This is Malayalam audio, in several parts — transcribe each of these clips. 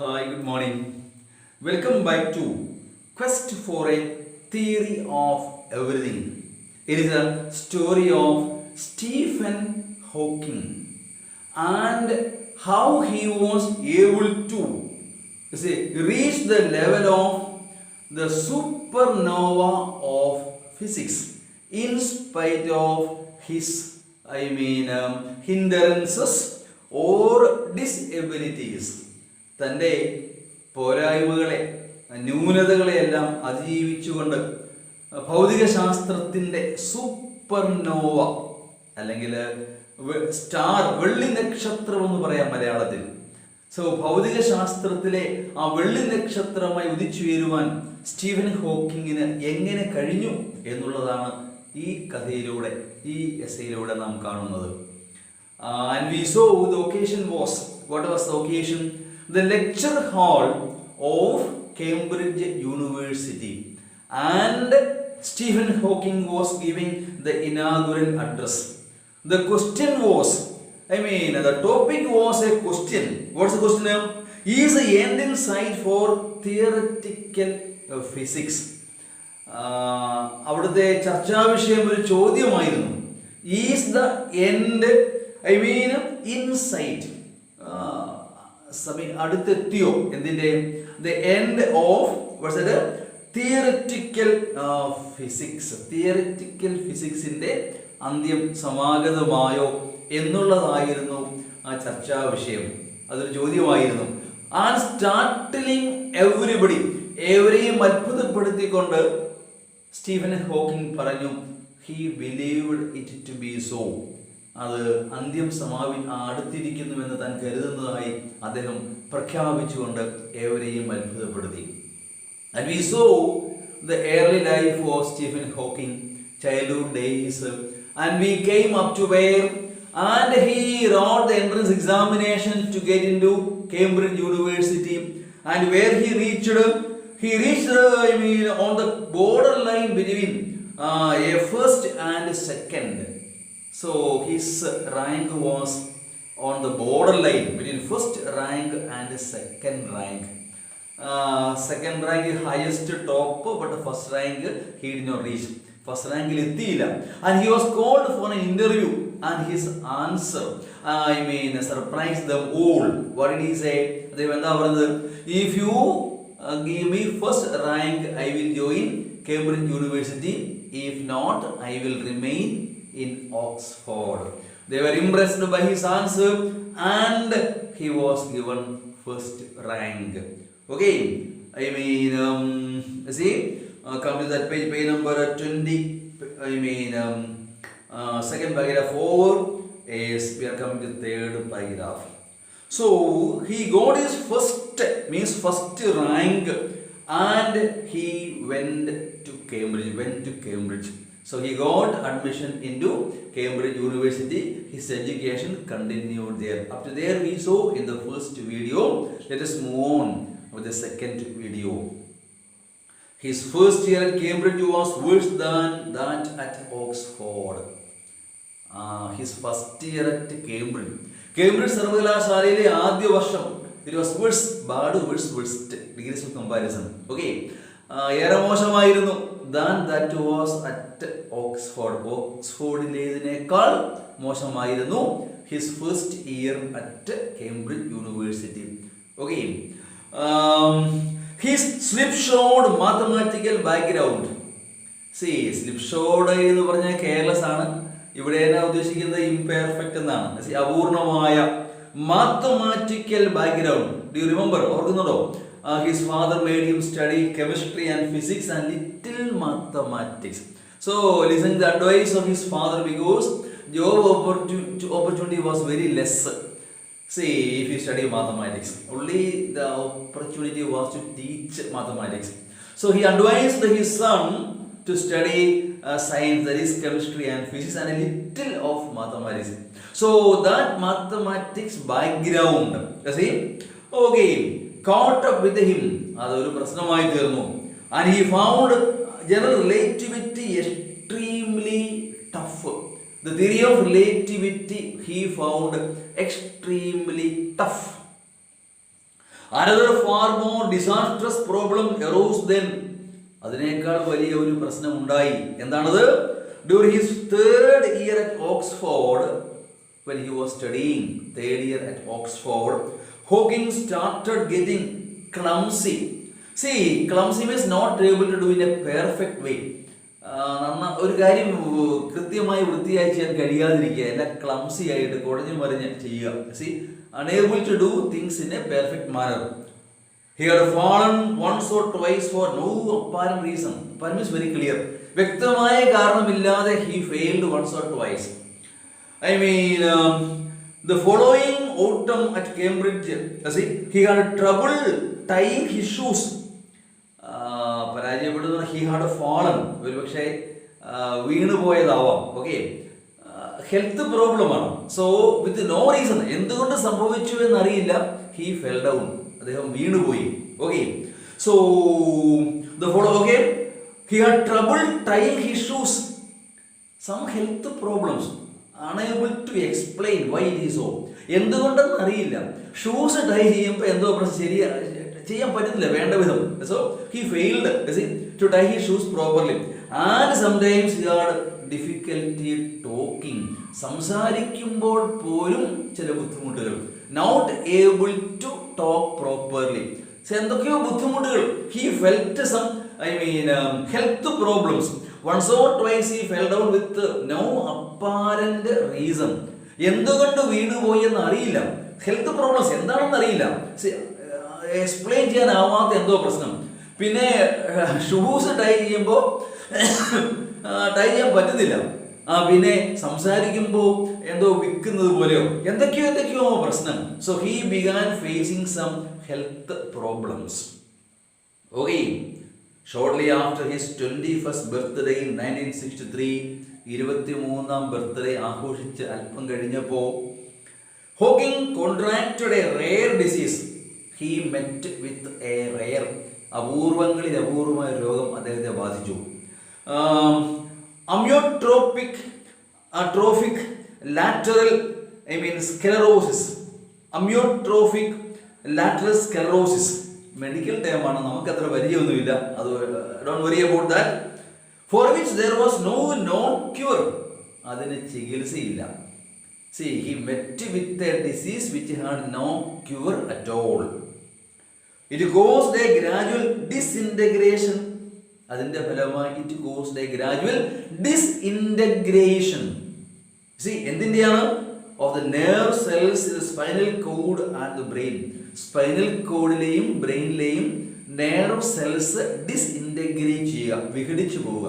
Hi, good morning. Welcome back to Quest for a Theory of Everything. It is a story of Stephen Hawking and how he was able to reach the level of the supernova of physics in spite of his hindrances or disabilities. തൻ്റെ പോരായ്മകളെ ന്യൂനതകളെയെല്ലാം അതിജീവിച്ചുകൊണ്ട് ഭൗതികശാസ്ത്രത്തിൻ്റെ സൂപ്പർനോവ അല്ലെങ്കിൽ സ്റ്റാർ വെള്ളി നക്ഷത്രം എന്ന് പറയാം മലയാളത്തിൽ. ഭൗതികശാസ്ത്രത്തിലെ ആ വെള്ളി നക്ഷത്രമായി ഉദിച്ചുയരുവാൻ സ്റ്റീഫൻ ഹോക്കിങ്ങിന് എങ്ങനെ കഴിഞ്ഞു എന്നുള്ളതാണ് ഈ കഥയിലൂടെ, ഈ എസ്സേയിലൂടെ നാം കാണുന്നത്. And we saw the occasion was, what was the occasion? The lecture hall of Cambridge University, and Stephen Hawking was giving the inaugural address. The question was, the topic was a question. What's the question? Is the end in sight for theoretical physics? അവിടുത്തെ ചർച്ചാ വിഷയം ഒരു ചോദ്യമായിരുന്നു. Is the end in sight? അടുത്തെത്തിയോ എന്തിൻ്റെ? The end of theoretical physics. Theoretical ഫിസിക്സിൻ്റെ അന്ത്യം സമാഗതമായോ എന്നുള്ളതായിരുന്നു ആ ചർച്ചാ വിഷയം. അതൊരു ചോദ്യമായിരുന്നു. ആൻഡ് സ്റ്റാർട്ടിലിംഗ് എവരിബഡി, ഏവരെയും അത്ഭുതപ്പെടുത്തിക്കൊണ്ട് സ്റ്റീഫൻ ഹോക്കിംഗ് പറഞ്ഞു, he believed it to be so. അത് അന്ത്യം അടുത്തിരിക്കുന്നുവെന്ന് താൻ കരുതുന്നതായി അദ്ദേഹം പ്രഖ്യാപിച്ചുകൊണ്ട് ഏവരെയും അത്ഭുതപ്പെടുത്തി. And we saw the early life of Stephen Hawking, childhood days, and we came up to where and he wrote the entrance examination to get into Cambridge University, and where he reached on the borderline between a first and second. So his rank was on the borderline between first rank and second rank. Second rank is highest top, but the first rank he did not reach. First rank എത്തിയില്ല. And he was called for an interview, and his answer surprised them all. What did he say? അദ്ദേഹം എന്താ പറഞ്ഞത്? If you give me first rank, I will join Cambridge University. If not, I will remain in Oxford. They were impressed by his answer, and he was given first rank. Okay, come to that page number 20. Second paragraph over is we are coming to third paragraph. So he got his first rank, and he went to Cambridge. So he got admission into Cambridge University. His education continued there. Up to there we saw in the first video. Let us move on with the second video. His first year at Cambridge was worse than that at Oxford. His first year at Cambridge സർവകലാശാലയിലെ ആദ്യ വർഷം, it was worse, worst degrees of comparison. Okay, ഏറെ മോശമായിരുന്നു. Than that was at Oxford. ഓക്സ്ഫോർഡിലേതിനേക്കാൾ മോശമായിരുന്നു his first year at Cambridge University. Okay, his slipshod mathematical background. slipshod എന്ന് പറഞ്ഞാൽ കെയർലെസ് ആണ്. ഇവിടെ എന്നാ ഉദ്ദേശിക്കുന്നത്? ഇംപെർഫെക്റ്റ് എന്നാണ്. അപൂർണമായ mathematical background. Do you remember? ഓർക്കുന്നുണ്ടോ? His father made him study chemistry and physics and little mathematics. So listen to the advice of his father, because job opportunity was very less. If you study mathematics, only the opportunity was to teach mathematics. So he advised his son to study science, that is chemistry and physics, and a little of mathematics. So that mathematics background, okay, caught up with him. അതൊരു പ്രശ്നമായി തീർന്നു. And he found general relativity extremely tough. The theory of relativity he found extremely tough. Another far more disastrous problem arose then. അതിനേക്കാൾ വലിയ ഒരു പ്രശ്നം ഉണ്ടായി. എന്താണത്? During his third year at Oxford, when he was studying third year at Oxford, Hawking started getting clumsy. See, clumsy means not able to do in a perfect way. ഒരു കാര്യം കൃത്യമായി വൃത്തിയായി ചെയ്യാൻ കഴിയാതിരിക്കുക, എല്ലാം ക്ലംസി ആയിട്ട് കുഴഞ്ഞു മറിഞ്ഞ് ചെയ്യുക. See, unable to do things in a perfect manner. He had fallen once or twice for no apparent reason. Apparent is very clear. വ്യക്തമായ കാരണമില്ലാതെ he failed once or twice. I mean, the following autumn at Cambridge, see, he had trouble tying his shoes. പരാജയപ്പെടുന്ന he had fallen, ഒരു പക്ഷേ വീണു പോയതാവാം. ഓക്കെ, ഹെൽത്ത് പ്രോബ്ലമാണ്. സോ വിത്ത് നോ റീസൺ, എന്തുകൊണ്ട് സംഭവിച്ചു എന്നറിയില്ല, he fell down, അദ്ദേഹം വീണുപോയി. Okay, so the follow, okay, he had trouble tying his shoes, some health problems, unable to explain why it is so. എന്തുകൊണ്ടെന്ന് അറിയില്ല. ഷൂസ് ടൈ ചെയ്യുമ്പോൾ എന്തോ പ്രശ്നം, ശരിയാ ചെയ്യാൻ പറ്റുന്നില്ല വേണ്ട വിധം. So he failed to tie his shoes properly, and sometimes he had difficulty talking. സംസാരിക്കുമ്പോൾ പോലും ചില ബുദ്ധിമുട്ടുകൾ. Not able to talk properly. എന്തൊക്കെയോ ബുദ്ധിമുട്ടുകൾ. He felt some, health problems. Once or twice he fell down with no apparent reason. എന്തുകൊണ്ട് വീണുപോയി എന്ന് അറിയില്ല. ഹെൽത്ത് പ്രോബ്ലംസ് എന്താണെന്ന് അറിയില്ല, എക്സ്പ്ലെയിൻ ചെയ്യാനാവാത്ത എന്തോ പ്രശ്നം. പിന്നെ ഷൂസ് ടൈ ചെയ്യുമ്പോൾ ടൈ ചെയ്യാൻ പറ്റുന്നില്ല. പിന്നെ സംസാരിക്കുമ്പോൾ എന്തോ വിൽക്കുന്നത് പോലെയോ എന്തൊക്കെയോ പ്രശ്നം. So he began facing some health problems. Okay, shortly after his 21st birthday in 1963, 23ാം ബർത്ത്ഡേ ആഘോഷിച്ച് അല്പം കഴിഞ്ഞപ്പോൾ Hawking contracted a rare disease. He met with a rare, അപൂർവങ്ങളിൽ അപൂർവമായ രോഗം അദ്ദേഹത്തെ ബാധിച്ചു. Amyotrophic lateral sclerosis. Amyotrophic lateral sclerosis medical ടേമാണ്, നമുക്കത്ര പരിചയമൊന്നുമില്ല. അത് don't worry about that. For which there was no known cure, അതിന് ചികിത്സയില്ല. See, he met with a disease which had no cure at all. It caused a gradual disintegration. അതിൻ്റെ ഫലമായി it caused a gradual disintegration. See, എന്തിൻ്റെയാണ്? Of the nerve cells in the spinal cord and the brain. Spinal കോഡിലെയും ബ്രെയിനിലെയും nerve cells disintegrate ചെയ്യുക, വിഘടിച്ചു പോവുക.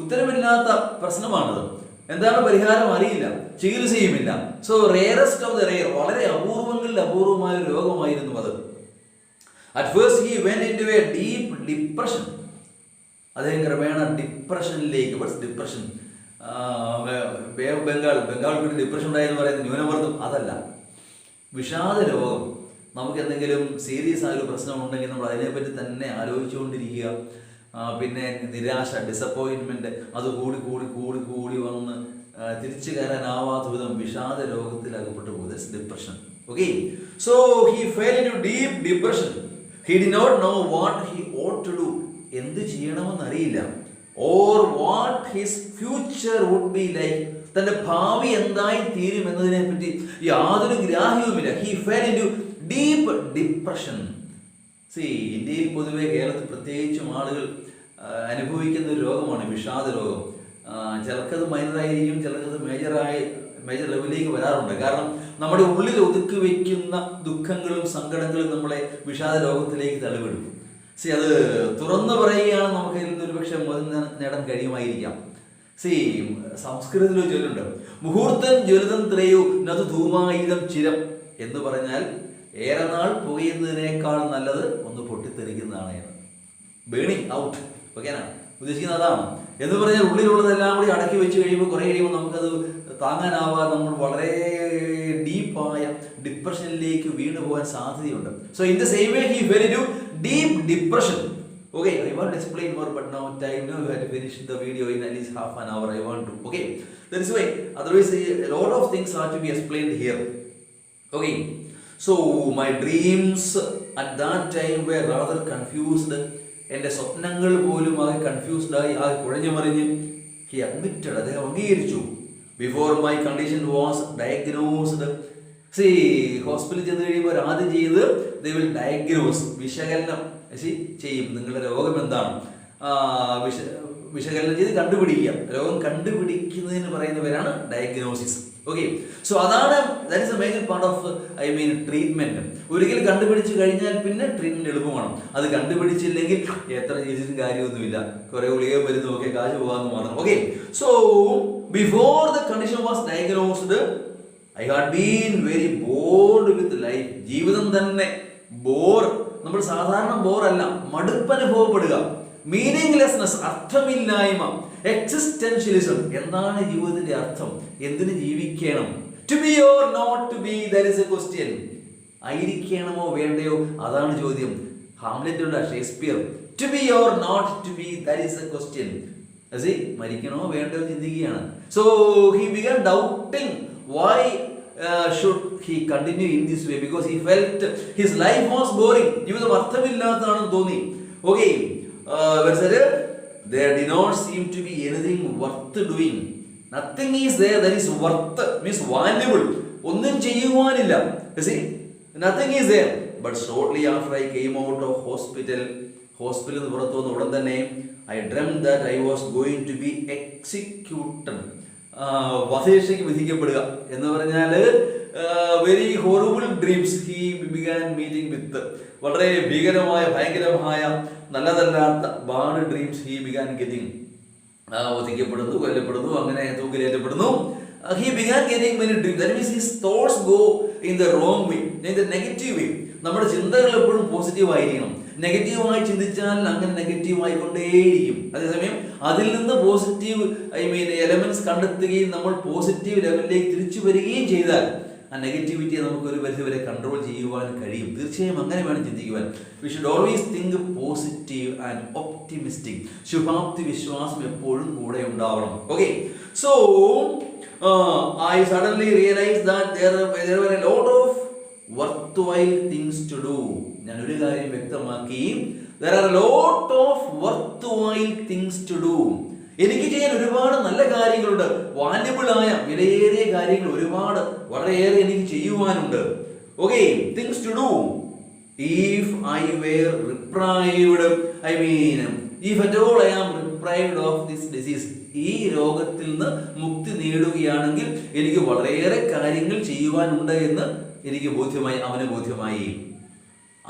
ഉത്തരമില്ലാത്ത പ്രശ്നമാണത്. എന്താണ് പരിഹാരം അറിയില്ല, ചികിത്സയുമില്ല. So rarest of the rare, വളരെ അപൂർവങ്ങളിൽ അപൂർവമായ ഒരു രോഗമായിരുന്നു അത്. At first he went into a deep depression. അദ്ദേഹം ക്രമേണ ഡിപ്രഷനിലേക്ക്. ബട്ട് ഡിപ്രഷൻ ബംഗാൾ ഡിപ്രഷൻ ഉണ്ടായെന്ന് പറയുന്നത് ന്യൂനമർദ്ദം, അതല്ല, വിഷാദ രോഗം. നമുക്ക് എന്തെങ്കിലും സീരിയസ് ആയൊരു പ്രശ്നം ഉണ്ടെങ്കിൽ നമ്മൾ അതിനെപ്പറ്റി തന്നെ ആലോചിച്ചുകൊണ്ടിരിക്കുക. പിന്നെ നിരാശ, ഡിസപ്പോയിൻമെൻറ്റ്, അത് കൂടി വന്ന് തിരിച്ചു കയറാനാവാത്ത വിധം വിഷാദ രോഗത്തിൽ അകപ്പെട്ടു പോകും. Depression. Okay, so he fell into deep depression. He did not know what he ought to do, എന്ത് ചെയ്യണമെന്ന് അറിയില്ല. Or what his future would be like, തൻ്റെ ഭാവി എന്തായി തീരും എന്നതിനെ പറ്റി യാതൊരു ഗ്രാഹ്യവുമില്ല. He fell into deep depression. ഇന്ത്യയിൽ പൊതുവെ, കേരളത്തിൽ പ്രത്യേകിച്ചും ആളുകൾ അനുഭവിക്കുന്ന ഒരു രോഗമാണ് വിഷാദ രോഗം. ചിലർക്കത് മൈനറായിരിക്കും, ചിലർക്കത് മേജർ ലെവലിലേക്ക് വരാറുണ്ട്. കാരണം നമ്മുടെ ഉള്ളിൽ ഒതുക്കി വയ്ക്കുന്ന ദുഃഖങ്ങളും സങ്കടങ്ങളും നമ്മളെ വിഷാദ രോഗത്തിലേക്ക് തള്ളിവിടും. അത് തുറന്നു പറയുകയാണ്, നമുക്ക് ഇതിൽ നിന്ന് ഒരു പക്ഷേ മോചനം നേടാൻ കഴിയുമായിരിക്കാം. സംസ്കൃതത്തിൽ ഒരു ചൊല്ലുണ്ട്, മുഹൂർത്തം ജ്വലിതം ത്രയോ നതു ധൂമായുധം ചിരം എന്ന് പറഞ്ഞാൽ ഏറെ നാൾ പുകയുന്നതിനേക്കാൾ നല്ലത് ഒന്ന് പൊട്ടിത്തെറിക്കുന്നതാണ്. ബേണിങ് ഔട്ട്, ഓക്കേനാ, ഉദ്ദേശിക്കുന്നത് അതാണ്. എന്ന് പറഞ്ഞാൽ ഉള്ളിലുള്ളതെല്ലാം കൂടി അടക്കി വെച്ച് കഴിയുമ്പോൾ കുറേ കഴിയുമ്പോൾ നമുക്കത് താങ്ങാനാവാതെ നമ്മൾ വളരെ ഡീപ്പായ ഡിപ്രഷനിലേക്ക് വീണു പോകാൻ സാധ്യതയുണ്ട്. So in the same way he fell into deep depression. Okay, I want to explain more, but now time, we have to finish the video in at least half an hour. I want to. Okay, that is why. Otherwise, a lot of things are to be explained here. Okay, So my dreams at that time were rather confused. എൻ്റെ സ്വപ്നങ്ങൾ പോലും ആകെ കൺഫ്യൂസ്ഡ് ആയി, ആകെ കുഴഞ്ഞു മറിഞ്ഞ്. ഹി അഡ്മിറ്റഡ്, അദ്ദേഹം അംഗീകരിച്ചു. Before my condition was diagnosed. ഹോസ്പിറ്റലിൽ ചെന്ന് കഴിയുമ്പോൾ ആദ്യം ചെയ്ത് ദേ വിൽ ഡയഗ്നോസ്, വിശകലനം ചെയ്യും. നിങ്ങളുടെ രോഗം എന്താണ് വിശകലനം ചെയ്ത് കണ്ടുപിടിക്കുക. രോഗം കണ്ടുപിടിക്കുന്നതിന് പറയുന്ന പേരാണ് ഡയഗ്നോസിസ്. ഓക്കെ, സോ അതാണ്, that is A major part of treatment. ഒരിക്കൽ കണ്ടുപിടിച്ച് കഴിഞ്ഞാൽ പിന്നെ ട്രീറ്റ്മെന്റ് എളുപ്പമാണ്. അത് കണ്ടുപിടിച്ചില്ലെങ്കിൽ എത്ര ചികിത്സിച്ചും കാര്യമൊന്നുമില്ല, കുറെ ഗുളിക മരുന്ന് ഒക്കെ കാശ് പോകാമെന്ന് മാത്രം. Okay, so before the condition was diagnosed I had been very board with life. ജീവിതം തന്നെ ബോർ, നമ്മൾ സാധാരണ ബോറല്ല, മടുപ്പനുഭവപ്പെടുക, മീനിങ്ലെസ്നെസ്, അർത്ഥമില്ലായ്മ, എക്സിസ്റ്റൻഷ്യലിസം. എന്താണ് ജീവിതത്തിന്റെ അർത്ഥം? എന്തിന് ജീവിക്കണം? To be or not to be, that is a question. ആയിരിക്കണമോ വേണ്ടയോ, അതാണ് ചോദ്യം. ഹാംലെറ്റ് ഉണ്ട്, Shakespeare. To be or not to be, that is a question. മരിക്കണമോ വേണ്ടയോ ചിന്തിക്കുകയാണ്. So he began doubting why should he continue in this way, because he felt his life was boring. ജീവിതം അർത്ഥമില്ലാത്തതാണെന്ന് തോന്നി. Okay, there did not seem to be anything worth doing. Nothing is there that is worth, means valuable. ഒന്നും ചെയ്യുവാനില്ല. Nothing is there. But shortly after I came out of hospital നിന്ന് പുറത്തു വന്ന ഉടൻ തന്നെ I dreamt that I was going to be executed. വധശിക്ഷയ്ക്ക് വിധിക്കപ്പെടുക എന്ന് പറഞ്ഞാൽ very horrible dreams he began meeting with. വളരെ ഭീകരമായ, ഭയങ്കരമായ, നല്ലതല്ലാത്ത bad dreams he began getting. വധിക്കപ്പെടുന്നു, കൊല്ലപ്പെടുന്നു, അങ്ങനെ തൂക്കിലേറ്റപ്പെടുന്നു. He began getting many dreams. That means his thoughts go in the wrong way, in the negative way. നമ്മുടെ ചിന്തകൾ എപ്പോഴും പോസിറ്റീവ് ആയിരിക്കണം. നെഗറ്റീവായി ചിന്തിച്ചാൽ അങ്ങനെ നെഗറ്റീവായി കൊണ്ടേയിരിക്കും. അതേസമയം അതിൽ നിന്ന് പോസിറ്റീവ് എലമെന്റ്സ് കണ്ടെത്തുകയും നമ്മൾ പോസിറ്റീവ് ലെവലിലേക്ക് തിരിച്ചു വരികയും ചെയ്താൽ ആ നെഗറ്റിവിറ്റിയെ നമുക്ക് ഒരു പരിധി വരെ കൺട്രോൾ ചെയ്യുവാൻ കഴിയും. തീർച്ചയായും അങ്ങനെ വേണം ചിന്തിക്കുവാൻ. We should always think positive and optimistic. ശുഭാപ്തി വിശ്വാസം എപ്പോഴും കൂടെ ഉണ്ടാവണം. Okay, so I suddenly realized that there were a lot of worthwhile things to do. ഞാൻ ഒരു കാര്യം വ്യക്തമാക്കി, there are a lot of worthwhile things to do. എനിക്ക് ചെയ്യാൻ ഒരുപാട് നല്ല കാര്യങ്ങളുണ്ട്, വാല്യബിൾ ആയ വിലയേറിയ കാര്യങ്ങൾ ഒരുപാട്, വളരെയേറെ എനിക്ക് ചെയ്യുവാനുണ്ട്. Okay, things to do. If I were deprived, if at all I am deprived of this disease, ഈ രോഗത്തിൽ നിന്ന് മുക്തി നേടുകയാണെങ്കിൽ എനിക്ക് വളരെയേറെ കാര്യങ്ങൾ ചെയ്യുവാനുണ്ട് എന്ന് എനിക്ക് ബോധ്യമായി, അവന് ബോധ്യമായി.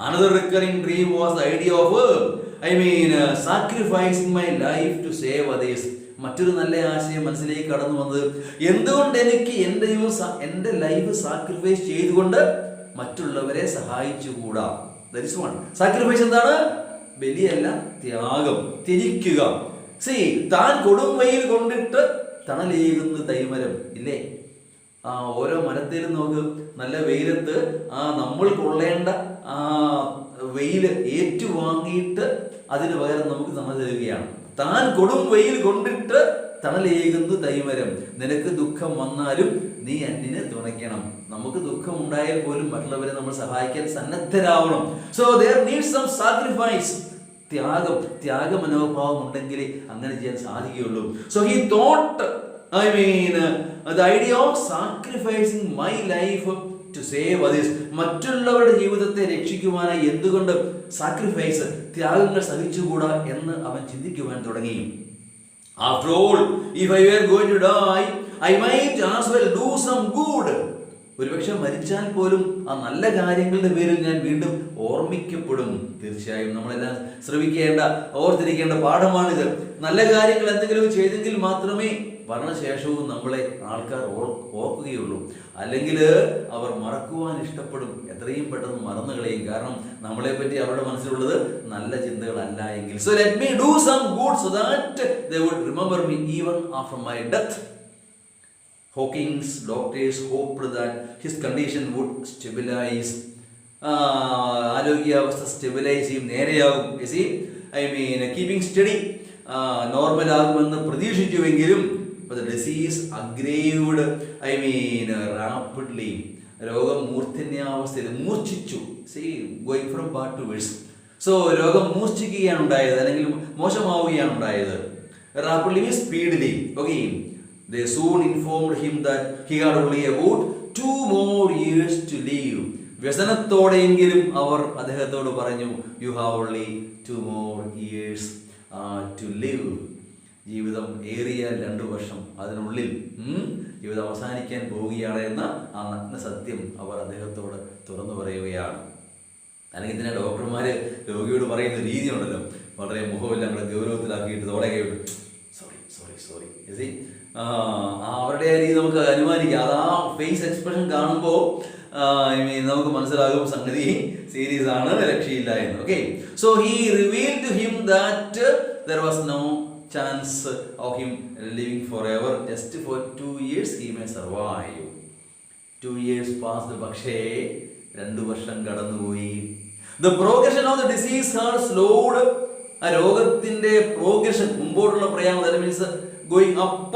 Another recurring dream was the idea of sacrificing my life to save others. മറ്റൊരു നല്ല ആശയം മനസ്സിലേക്ക് കടന്നു വന്നത്, എന്തുകൊണ്ട് എനിക്ക് എൻ്റെ ലൈഫ് സാക്രിഫൈസ് ചെയ്തുകൊണ്ട് മറ്റുള്ളവരെ സഹായിച്ചുകൂടാ? That is one. സാക്രിഫൈസ് എന്താണ്? ബലിയല്ല, ത്യാഗം, ത്യജിക്കുക. താൻ കൊടും വെയിൽ കൊണ്ടിട്ട് തണലേകുന്ന തൈമരം ഇല്ലേ? ഓരോ മരത്തിലും നോക്ക്, നല്ല വെയിലത്ത് നമ്മൾ കൊള്ളേണ്ട വെയിൽ ഏറ്റുവാങ്ങിയിട്ട് അതിന് പകരം നമുക്ക് തണൽ തരികയാണ്. താൻ കൊടും വെയിൽ കൊണ്ടിട്ട് തണലേകുന്നു തൈമരം. നിനക്ക് ദുഃഖം വന്നാലും നീ അന്യനെ തുണയ്ക്കണം. നമുക്ക് ദുഃഖം ഉണ്ടായാൽ പോലും മറ്റുള്ളവരെ നമ്മൾ സഹായിക്കാൻ സന്നദ്ധരാവണം. So there needs some sacrifice. ത്യാഗ മനോഭാവം ഉണ്ടെങ്കിൽ അങ്ങനെ ചെയ്യാൻ സാധിക്കുകയുള്ളൂ. So he thought, the idea of sacrificing my life to save others. മറ്റുള്ളവരുടെ ജീവിതത്തെ രക്ഷിക്കുവാനായി എന്തുകൊണ്ട് സാക്രിഫൈസ്, ത്യാഗങ്ങൾ സഹിച്ചുകൂടാ എന്ന് അവൻ ചിന്തിക്കുവാൻ തുടങ്ങി. After all, if I were going to die, I might as well do some good. ഒരുപക്ഷെ മരിച്ചാൽ പോലും ആ നല്ല കാര്യങ്ങളുടെ പേരിൽ ഞാൻ വീണ്ടും ഓർമ്മിക്കപ്പെടും. തീർച്ചയായും നമ്മളെല്ലാം ശ്രമിക്കേണ്ട, ഓർത്തിരിക്കേണ്ട പാഠമാണിത്. നല്ല കാര്യങ്ങൾ എന്തെങ്കിലും ചെയ്തെങ്കിൽ മാത്രമേ മരണശേഷവും നമ്മളെ ആൾക്കാർ ഓർക്കുകയുള്ളൂ. അല്ലെങ്കിൽ അവർ മറക്കുവാൻ ഇഷ്ടപ്പെടും, എത്രയും പെട്ടെന്ന് മറന്നു കളയും. കാരണം നമ്മളെ പറ്റി അവരുടെ മനസ്സിലുള്ളത് നല്ല ചിന്തകളല്ല എങ്കിൽ. So let me do some good so that they would remember me even after my death. Hawking's doctors hoped that his condition would stabilize. ആരോഗ്യാവസ്ഥ സ്റ്റെബിലൈസ് ചെയ്യും, നേരെയാകും. കീപ്പിംഗ് സ്റ്റഡി, നോർമൽ ആകുമെന്ന് പ്രതീക്ഷിച്ചുവെങ്കിലും the disease aggraved rapidly. രോഗം മൂർധന്യാവസ്ഥയിൽ മൂർച്ഛിച്ചു. Going from bad to worse. So രോഗം മൂർച്ഛിക്കുകയാണ് ഉണ്ടായത്, അല്ലെങ്കിൽ മോശമാവുകയാണ് ഉണ്ടായത്. Rapidly means speedily. Okay, they soon informed him that he had only about 2 more years to live. വ്യസനത്തോടെയെങ്കിലും അവർ അദ്ദേഹത്തോട് പറഞ്ഞു, you have only 2 more years to live. ജീവിതം ഏറിയ 2 വർഷം അതിനുള്ളിൽ ജീവിതം അവസാനിക്കാൻ പോവുകയാണ് എന്ന ആ നഗ്ന സത്യം അവർ അദ്ദേഹത്തോട് തുറന്നു പറയുകയാണ്. അല്ലെങ്കിൽ തന്നെ ഡോക്ടർമാർ രോഗിയോട് പറയുന്ന രീതി ഉണ്ടല്ലോ, വളരെ മുഖമെല്ലാം കൂടെ ഗൗരവത്തിലാക്കിയിട്ട് തോടെ കേട്ടു സോറി അവരുടെ ആ രീതി നമുക്ക് അനുമാനിക്കാം. അത് ആ ഫേസ് എക്സ്പ്രഷൻ കാണുമ്പോൾ നമുക്ക് മനസ്സിലാകും സംഗതി സീരിയസ് ആണ്, രക്ഷയില്ല എന്ന്. Okay, so he revealed to him that there was no chance of him living forever. Just for 2 years he may survive. 2 years passed, പക്ഷേ 2 വർഷം കടന്നുപോയി. The progression of the disease had slowed. ആ രോഗത്തിന്റെ പ്രോഗ്രഷൻ, മുമ്പോട്ടുള്ള പ്രയാണം, that means going up,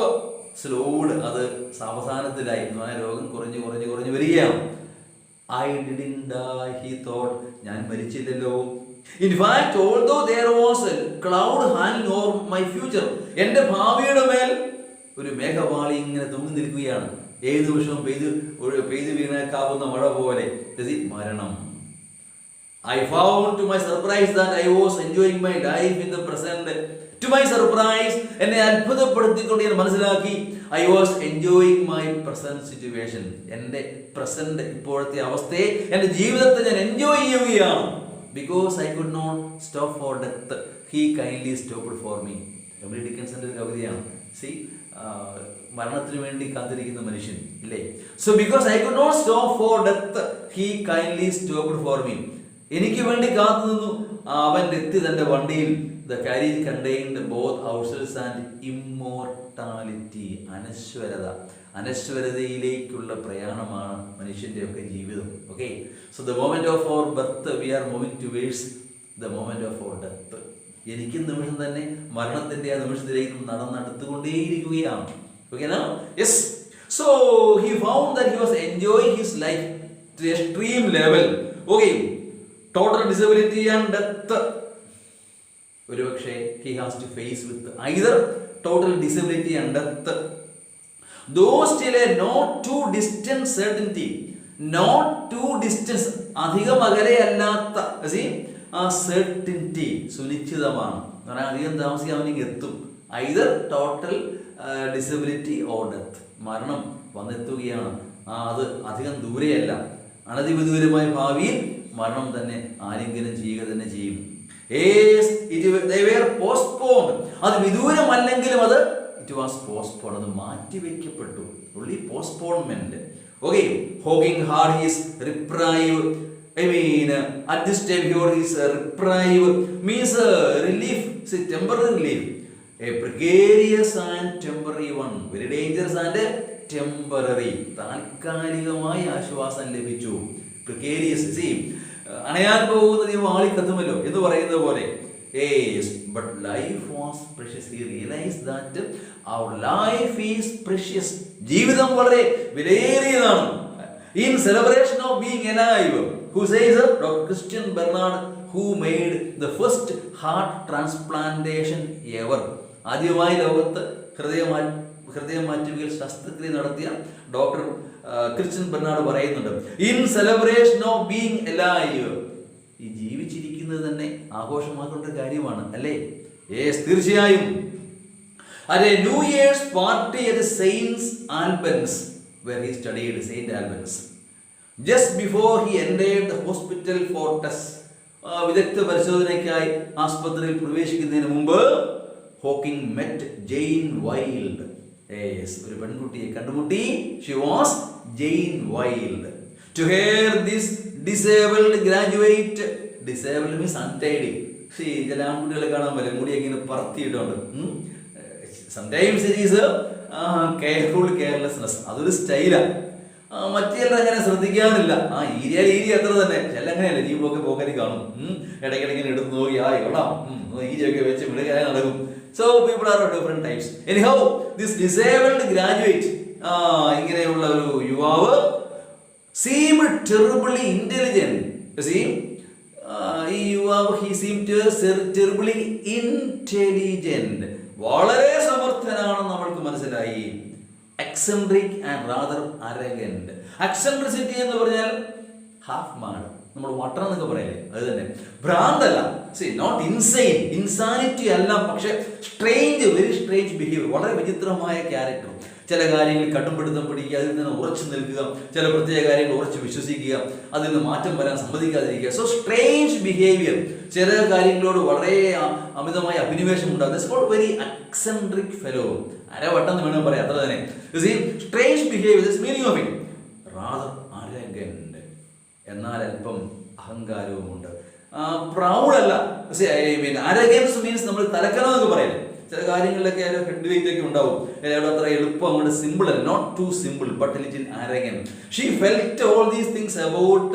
slowed. അത് സാവധാനത്തിലായി. രോഗം കുറഞ്ഞു വരികയാണ്. I didn't die, he thought. ഞാൻ മരിച്ചില്ലല്ലോ. In fact, although there was a cloud hanging over my future, എൻ്റെ ഭാവിയുടെ മേൽ ഒരു മേഘവാളി ഇങ്ങനെ തൂങ്ങി നിൽക്കുകയാണ്. ഏത് നിമിഷവും പെയ്ത് വീണേക്കാവുന്ന മഴ പോലെ. മരണം. I found to my surprise that I was enjoying my life in the present. To my surprise, എന്നെ അത്ഭുതപ്പെടുത്തിക്കൊണ്ട് ഞാൻ മനസ്സിലാക്കി, I was enjoying my present situation. എൻ്റെ പ്രസന്റ്, ഇപ്പോഴത്തെ അവസ്ഥയെ, എൻ്റെ ജീവിതത്തെ ഞാൻ എൻജോയ് ചെയ്യുകയാണ്. Because I could not stop for death, he kindly stopped for me. Emily ഡിക്കൻസന്റെ ഒരു കവിതയാണ്. മരണത്തിന് വേണ്ടി കാത്തിരിക്കുന്ന മനുഷ്യൻ ഇല്ലേ. So because I could not stop for death, he kindly stopped for me. എനിക്ക് വേണ്ടി കാത്തു നിന്നു. അവൻ എത്തി തന്റെ വണ്ടിയിൽ. The carriage contained both ourselves and immortality. അനശ്വരതയിലേക്കുള്ള പ്രയാണമാണ് മനുഷ്യന്റെ ഒക്കെ ജീവിതം. Okay, so the moment of our birth we are moving towards the moment of our death. എനിക്ക് നിമിഷം തന്നെ മരണത്തിന്റെ ആ നിമിഷത്തിലേക്ക് നടന്നുകൊണ്ടേയിരിക്കുകയാണ്. Okay, yes. So he found that he was enjoying his life to extreme level. Okay, total disability and death. ഒരുപക്ഷെ he has to face with either total disability and death, though still a not too distant certainty. Not too distant, അധികം അകലെയല്ലാത്ത ആ certainty, സുനിശ്ചിതമാണ്. അധികം താമസിക്കാൻ അവനിക്ക് എത്തും. either total disability or death. മരണം വന്നെത്തുകയാണ്. അത് അധികം ദൂരെയല്ല, അനധിവിദൂരമായ ഭാവിയിൽ മരണം തന്നെ ആരെങ്കിലും ചെയ്യുക തന്നെ ചെയ്യും. They were postponed. അത് വിദൂരമല്ലെങ്കിലും അത് it was postponed. അത് മാറ്റിവെക്കപ്പെട്ടു. only postponement. Okay, Hawking had his reprieve. At this time here his reprieve means relief. See, temporary relief. A precarious and temporary one. Very dangerous and temporary. താൽക്കാലികമായി ആശ്വാസം ലഭിച്ചു. Precarious. See, അണയാൻ പോകുന്നത് ഈ വാളി കത്തുമല്ലോ എന്ന് പറയുന്നത് പോലെ. But life was precious. He realized that our life is precious. ജീവിതം വളരെ വിലയേറിയതാണ്. In celebration of being alive, who says Dr. Christian Bernard, who made the first heart transplantation ever. ആദ്യമായി ലോകത്ത് ഹൃദയമാറ്റുകയിൽ ശസ്ത്രക്രിയ നടത്തിയ ഡോക്ടർ ക്രിസ്ത്യൻ ബെർണാഡ് പറയുന്നുണ്ട്, in celebration of being alive. ഈ ജീവിച്ചിരിക്കുന്നത് തന്നെ ആഘോഷമാക്കേണ്ട കാര്യമാണ് അല്ലേ? തീർച്ചയായും. At a New Year's party at Saint Albans, where he studied, Saint Albans, just before he entered the hospital for tests, വിദഗ്ധ പരിശോധനയ്ക്കായി ആസ്പത്രിയിൽ പ്രവേശിക്കുന്നതിന് മുമ്പ് ഹോക്കിംഗ് met Jane Wilde. ഒരു പെൺകുട്ടിയെ കണ്ടുമുട്ടി. She was Jane Wilde. To hear this disabled graduate, disabled means untidy. ചില ആൺകുട്ടികളെ കാണാൻ പറ്റില്ല, മുടിയൊക്കെ ഇങ്ങനെ പറത്തിയിട്ടുണ്ട്. Sometimes it is carelessness. അതൊരു സ്റ്റൈലാണ്. മറ്റെല്ലാം അങ്ങനെ ശ്രദ്ധിക്കാറില്ല. ഈരിയ അത്ര തന്നെ. ചില അങ്ങനെയല്ല, പോക്കരി കാണും, ഇടയ്ക്കിടയ്ക്ക് എടുത്ത് നോക്കി കൊള്ളാം, ഈരിയൊക്കെ വെച്ച് വിളിക്കാതെ നടക്കും. So people are of different types. Anyhow, this disabled graduate, ഇങ്ങനെയുള്ള ഒരു യുവാവ് seemed terribly intelligent. You see, he seemed terribly intelligent. വളരെ സമർത്ഥനാണെന്ന് നമ്മൾക്ക് മനസ്സിലായി. Eccentric and rather arrogant. Eccentricity എന്ന് പറഞ്ഞാൽ ഹാഫ് മാഡ്, നമ്മൾ വട്ടണം എന്നൊക്കെ പറയല്ലേ, അത് തന്നെ. ഭ്രാന്തല്ല, നോട്ട് ഇൻസൈൻ, ഇൻസാനിറ്റി അല്ല, പക്ഷെ സ്ട്രേഞ്ച്, വെരി സ്ട്രേഞ്ച് ബിഹേവിയർ, വളരെ വിചിത്രമായ ക്യാരക്ടർ. ചില കാര്യങ്ങൾ കടുംപിടുത്തം പിടിക്കുക, അതിൽ നിന്ന് ഉറച്ചു നിൽക്കുക, ചില പ്രത്യേക കാര്യങ്ങൾ ഉറച്ച് വിശ്വസിക്കുക, അതിൽ നിന്ന് മാറ്റം വരാൻ സമ്മതിക്കാതിരിക്കുക. സോ സ്ട്രേഞ്ച് ബിഹേവിയർ, ചില കാര്യങ്ങളോട് വളരെ അമിതമായ അഭിനിവേശം ഉണ്ടാകും. This called very eccentric fellow. അരവട്ടം എന്ന് വേണമെങ്കിൽ പറയാം, അത്ര തന്നെ. Strange behaviour, this meaning of it. Rather arrogant, എന്നാൽ അല്പം അഹങ്കാരവുമുണ്ട്. പ്രൗഡ് അല്ല. അരഗൻസ് മീൻസ് നമ്മൾ തലക്കനം എന്നൊക്കെ പറയില്ലേ, ചില കാര്യങ്ങളിലൊക്കെ ഹെഡ് വെയിറ്റ് ഒക്കെ ഉണ്ടാവും, അത്ര എളുപ്പം അങ്ങോട്ട് സിമ്പിൾ അല്ല, not too simple but little arrogant. She felt all these things about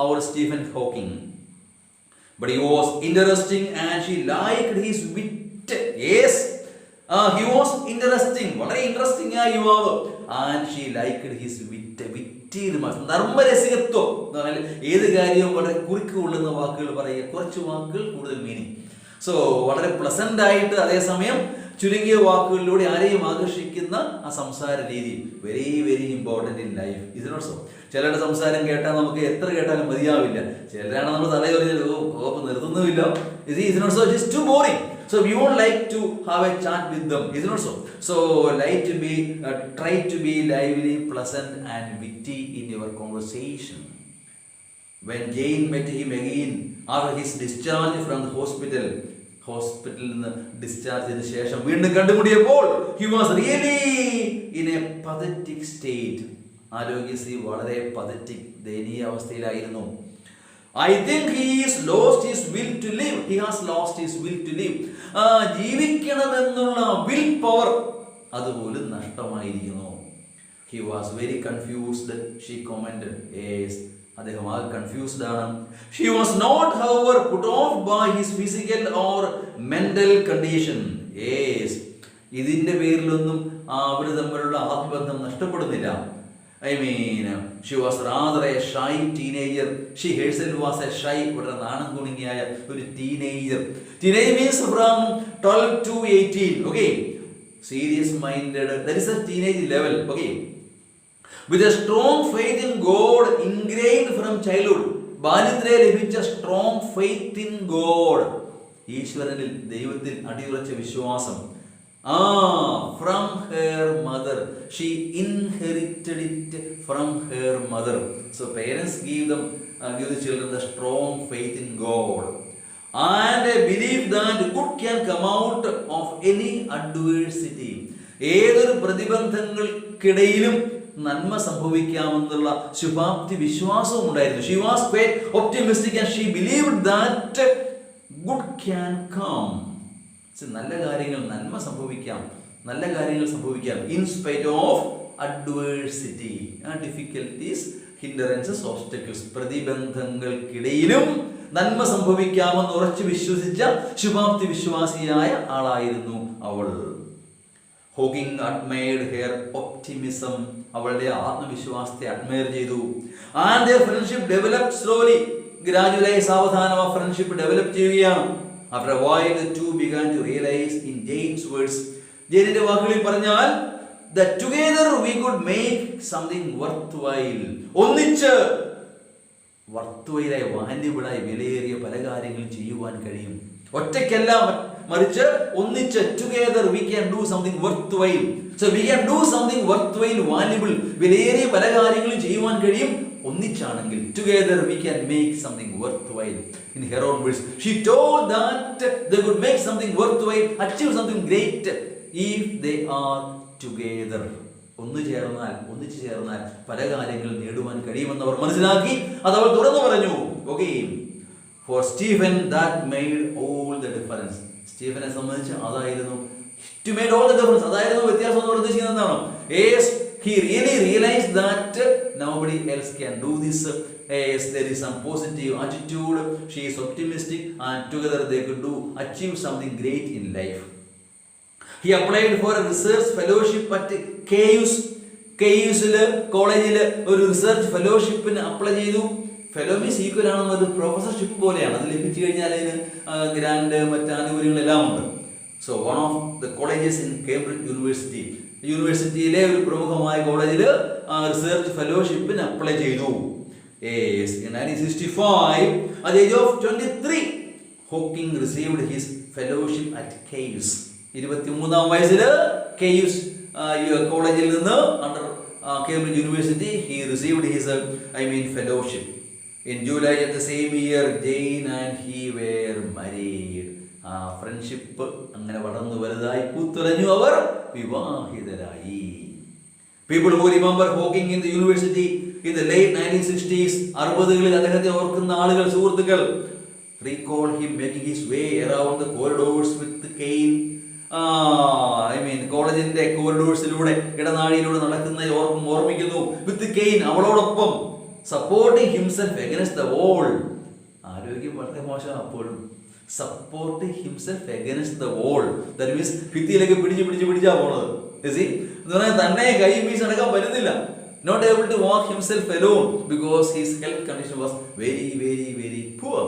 our Stephen Hawking, but he was interesting and she liked his wit. Yes, he was interesting, വളരെ ഇൻട്രസ്റ്റിംഗ് ആയ യുവാവ്. and she liked his wit. നർമ്മരസികത്വം എന്ന് പറഞ്ഞാൽ ഏത് കാര്യവും വളരെ കുറിക്ക് കൊള്ളുന്ന വാക്കുകൾ പറയുക, കുറച്ച് വാക്കുകൾ കൂടുതൽ മീനിങ്. സോ വളരെ പ്ലസന്റ് ആയിട്ട്, അതേസമയം ചുരുങ്ങിയ വാക്കുകളിലൂടെ ആരെയും ആകർഷിക്കുന്ന ആ സംസാര രീതി, very very important in life. ഇതിനോട് ചിലരുടെ സംസാരം കേട്ടാൽ നമുക്ക് എത്ര കേട്ടാലും മതിയാവില്ല. ചിലരാണ് നമ്മൾ തലയൊറിഞ്ഞത്, കോപ്പ് നിർത്തുന്നുമില്ല. ഇതിനോട് so it's too boring. So we won't like to have a chat with them, isn't it so? So like to be, try to be lively, pleasant and witty in your conversation. When Jane met him again after his discharge from the hospital നിന്ന് ഡിസ്ചാർജ് ചെയ്ത ശേഷം വീണ്ടും കണ്ടുമുട്ടിയപ്പോൾ he was really in a pathetic state. ആരോഗ്യസ്ഥിതി വളരെ pathetic, ദയനീയ അവസ്ഥയിലായിരുന്നു. I think he has lost his will to live. He has lost his will to live. ജീവിക്കണമെന്നുള്ള വിൽ പവർ അതുപോലും നഷ്ടമായിരിക്കുന്നു. He was very confused, she commented. Yes, അദ്ദേഹം ആകെ കൺഫ്യൂസ്ഡ് ആണ്. She was not, however, put off by his physical or mental condition. Yes, ഇതിന്റെ പേരിലൊന്നും അവർ തമ്മിലുള്ള ആത്മബന്ധം നഷ്ടപ്പെടുന്നില്ല. I mean, she was rather a shy teenager. She herself was a shy, വളരെ നാണം കുണുങ്ങിയായ ഒരു teenager. Teenage means from 12 to 18. Okay, serious minded. That is a teenage level. Okay, with a strong faith in God ingrained from childhood. ബാല്യത്തിലെ ലഭിച്ച strong faith in God. ഈശ്വരനിൽ, ദൈവത്തിൽ അടിയുറച്ച വിശ്വാസം. From her mother. She inherited it from her mother. So parents give the children the strong faith in God and a belief that good can come out of any adversity. ഏതൊരു പ്രതിബന്ധങ്ങൾക്കിടയിലും നന്മ സംഭവിക്കാമെന്നുള്ള ശുഭാപ്തി വിശ്വാസവും ഉണ്ടായിരുന്നു. She was quite optimistic and she believed that good can come. നല്ല കാര്യങ്ങൾ, നന്മ സംഭവിക്കാം, നല്ല കാര്യങ്ങൾ സംഭവിക്കാം in spite of adversity, difficulties, hindrances, obstacles. പ്രതിബന്ധങ്ങൾക്കിടയിലും നന്മ സംഭവിക്കാമെന്ന് ഉറച്ചു വിശ്വസിച്ച ശുഭാപ്തി വിശ്വാസിയായ ആളായിരുന്നു അവൾ. Hawking admired her optimism. അവളുടെ ആത്മവിശ്വാസത്തെ അഡ്മയർ ചെയ്തു. and their friendship developed slowly. ഗ്രാജുവലായി സാവധാനം ആ ഫ്രണ്ട്ഷിപ്പ് ഡെവലപ്പ് ചെയ്യുകയാണ്. After a while the two began to realize, in Jane's words, ജെയിനിന്റെ വാക്കുകളിൽ പറഞ്ഞാൽ, that together we could make something worthwhile. ഒന്നിച്ച് വർത്തുവയിലായി, വാല്യബിളായി, വിലയേറിയ പല കാര്യങ്ങളും ചെയ്യുവാൻ കഴിയും. ഒറ്റയ്ക്കല്ല, മറിച്ച് ഒന്നിച്ച്, together we can do something worthwhile. So we can do something worthwhile, valuable, വിലയേറിയ പല കാര്യങ്ങളും ചെയ്യുവാൻ കഴിയും ഒന്നിച്ചാണെങ്കിൽ. Together we can make something worthwhile. In her own words, she told that they could make something worthwhile, achieve something great if they are together. ഒന്നിച്ചു ചേർന്നാൽ പല കാര്യങ്ങളും നേടുവാൻ കഴിയുമെന്ന് അവർ മനസ്സിലാക്കി. അത് അവൾ തുറന്നു പറഞ്ഞു. Okay, for Stephen that made all the difference. സ്റ്റീഫനെ സംബന്ധിച്ച് അതായിരുന്നു to made all the difference. അതായിരുന്നു വ്യത്യാസം എന്ന് ഉദ്ദേശിക്കുന്നത് എന്താണ്? Yes, he really realized that nobody else can do this. Yes, there is some positive attitude. She is optimistic and together they could achieve something great in life. He applied for a research fellowship at KUസിൽ കോളേജിൽ ഒരു റിസർച്ച് ഫെലോഷിപ്പിന് അപ്ലൈ ചെയ്തു. ഫെലോ മീൻസ് ഈക്വൽ ആണെന്ന് ഒരു പ്രൊഫസർഷിപ്പ് പോലെയാണ്. അത് ലഭിച്ചു കഴിഞ്ഞാൽ അതിന് ഗ്രാൻഡ് മറ്റ് ആനുകൂല്യങ്ങളെല്ലാം ഉണ്ട്. So one of the colleges in Cambridge യൂണിവേഴ്സിറ്റിയിലെ ഒരു പ്രമുഖമായ കോളേജിൽ റിസർച്ച് ഫെലോഷിപ്പിന് അപ്ലൈ ചെയ്തു. In 1965, at the age of 23, Hawking received his fellowship at KU's. 23-ാം വയസ്സിൽ KU's കോളേജിൽ നിന്ന് under Cambridge University he received his fellowship. In July of the same year, Jane and he were married. Friendship അങ്ങനെ വളർന്നു വലുതായി പൂത്തുലഞ്ഞു, അവർ വിവാഹിതരായി. People who remember Hawking in the university in the late 1960s, 60കളിൽ അദ്ദേഹത്തെ ഓർക്കുന്ന ആളുകൾ, സുഹൃത്തുക്കൾ, recall him making his way around the corridors with the cane. കോളേജിന്റെ കോറിഡോഴ്സിലൂടെ, ഇടനാഴിയിലൂടെ നടക്കുന്ന ഓർമ്മിക്കുന്നു. വിത്ത് കെയിൻ, അവളോടൊപ്പം, supporting himself against the wall. ആരോഗ്യം വളരെ മോശം അപ്പോഴും. Supporting himself against the wall, that means ഭിത്തിയിലേക്ക് പിടിച്ചാ പോണത്. എന്ന് പറഞ്ഞാൽ തന്നെ കൈ വീശി നടക്കാൻ പറ്റുന്നില്ല. Not able to walk himself alone because his health condition was very, very, very poor.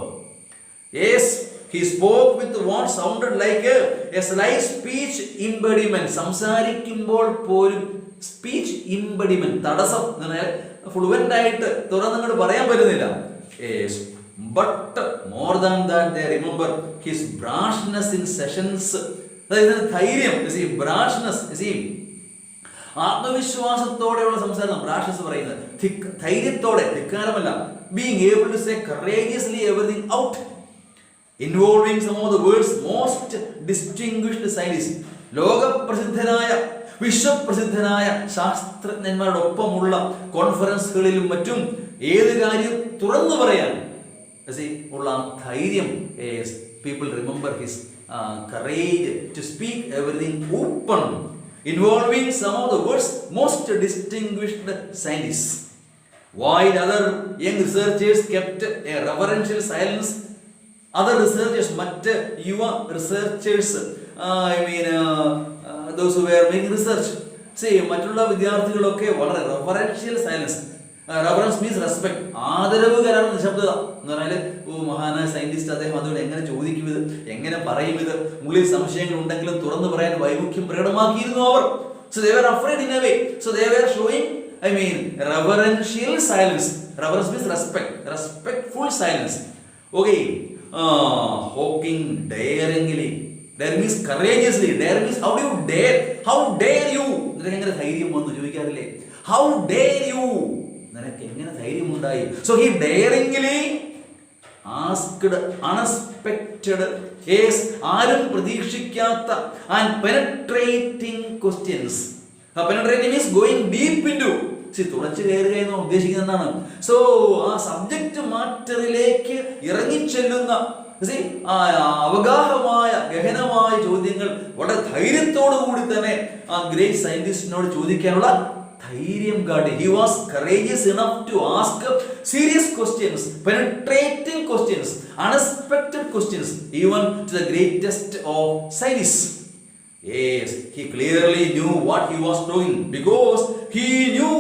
Yes, he spoke with what sounded like a slight speech impediment. സംസാരിക്കുമ്പോൾ പോലും സ്പീച്ച് ഇംപെഡിമെന്റ്, തടസ്സം, ഫ്ലുവൻ്റ് ആയിട്ട് തുറന്നങ്ങോട്ട് പറയാൻ പറ്റുന്നില്ല. Yes, but more than that, they remember his brashness in sessions. അതായത് ധൈര്യം, brashness, ആത്മവിശ്വാസത്തോടെയുള്ള സംസാരം. ബ്രാഷ്നസ് പറയുന്നത് ധൈര്യത്തോടെ, ധിക്കാരമല്ല. Being able to say courageously everything out, involving some of the world's most distinguished scientist. ലോകപ്രസിദ്ധനായ, വിശ്വപ്രസിദ്ധനായ ശാസ്ത്രജ്ഞന്മാരോടൊപ്പമുള്ള കോൺഫറൻസുകളിലും മറ്റും ഏത് കാര്യം തുറന്നു പറയാൻ ഉള്ള ധൈര്യം. People remember his courage to speak everything open, involving some of the world's most distinguished scientists. While other young researchers kept a reverential silence, other researchers, മറ്റ് യുവ researchers, those who were making research, മറ്റുള്ള വിദ്യാർത്ഥികളൊക്കെ വളരെ റെവറൻഷ്യൽ സൈലൻസ്. റെവറൻസ് മീൻസ് റെസ്പെക്ട്, ആദരവ് കലർന്ന നിശബ്ദത. എന്ന് പറഞ്ഞാൽ മഹാനായ സയന്റിസ്റ്റ്, അദ്ദേഹം അതുകൊണ്ട് എങ്ങനെ ചോദിക്കും ഇത്, എങ്ങനെ പറയും ഇത്, ഉള്ളിൽ സംശയങ്ങൾ ഉണ്ടെങ്കിലും തുറന്നു പറയാൻ വൈമുഖ്യം പ്രകടമാക്കിയിരുന്നു അവർ. So they were afraid in a way. So they were showing, reverential silence. Reverence means respect, respectful silence. Okay, Hawking daringly, dare means courageously, dare means how do you dare, how dare you, നിനക്ക് എങ്ങനെ ധൈര്യം വന്നു ചോദിക്കാറില്ലേ, how dare you, നിനക്ക് എങ്ങനെ ധൈര്യം ഉണ്ടായി. So he daringly asked unexpected, yes, ആരും പ്രതീക്ഷിക്കാത്ത and penetrating questions. Penetrating means going deep into, തുളച്ചു കയറുക എന്ന് ഉദ്ദേശിക്കുന്നതാണ്. സോ ആ സബ്ജക്റ്റ് മാറ്ററിലേക്ക് ഇറങ്ങിച്ചെല്ലുന്ന അവഗാഹമായ ഗഹനമായ ചോദ്യങ്ങൾ വളരെ ധൈര്യത്തോടു കൂടി തന്നെ ആ ഗ്രേറ്റ് സയന്റിസ്റ്റിനോട് ചോദിക്കാനുള്ള ധൈര്യം കാട്ടി. He was courageous enough to ask serious questions, penetrating questions, unexpected questions, even to the greatest of scientists. Yes, he clearly knew what he was doing because he knew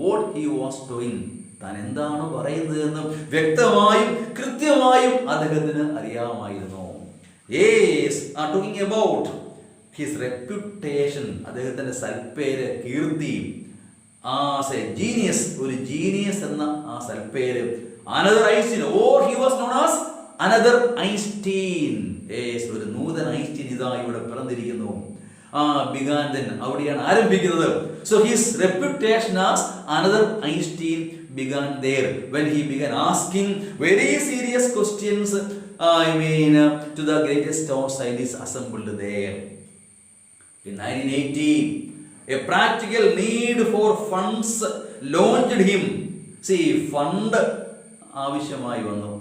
what he was doing. താൻ എന്താണ് പറയുന്നത് എന്ന് വ്യക്തമായും കൃത്യമായും അദ്ദേഹത്തിന് അറിയാമായിരുന്നു. Yes, talking about his reputation, അദ്ദേഹത്തിന്റെ സൽപ്പേര്, കീർത്തി, as a genius, ഒരു ജീനിയസ് എന്ന ആ സൽപ്പേര്. Another Einstein, he was known as another Einstein. Yes, ഒരു നൂതന ഐൻസ്റ്റീൻ ഇതാ ഇവിടെ പിറന്നിരിക്കുന്നു. began then, അവിടെയാണ് ആരംഭിക്കുന്നത്. So his reputation as another Einstein began there when he began asking very serious questions to the greatest of scientists assembled there. In 1980, a practical need for funds launched him. Fund ആവശ്യമായി വന്നു.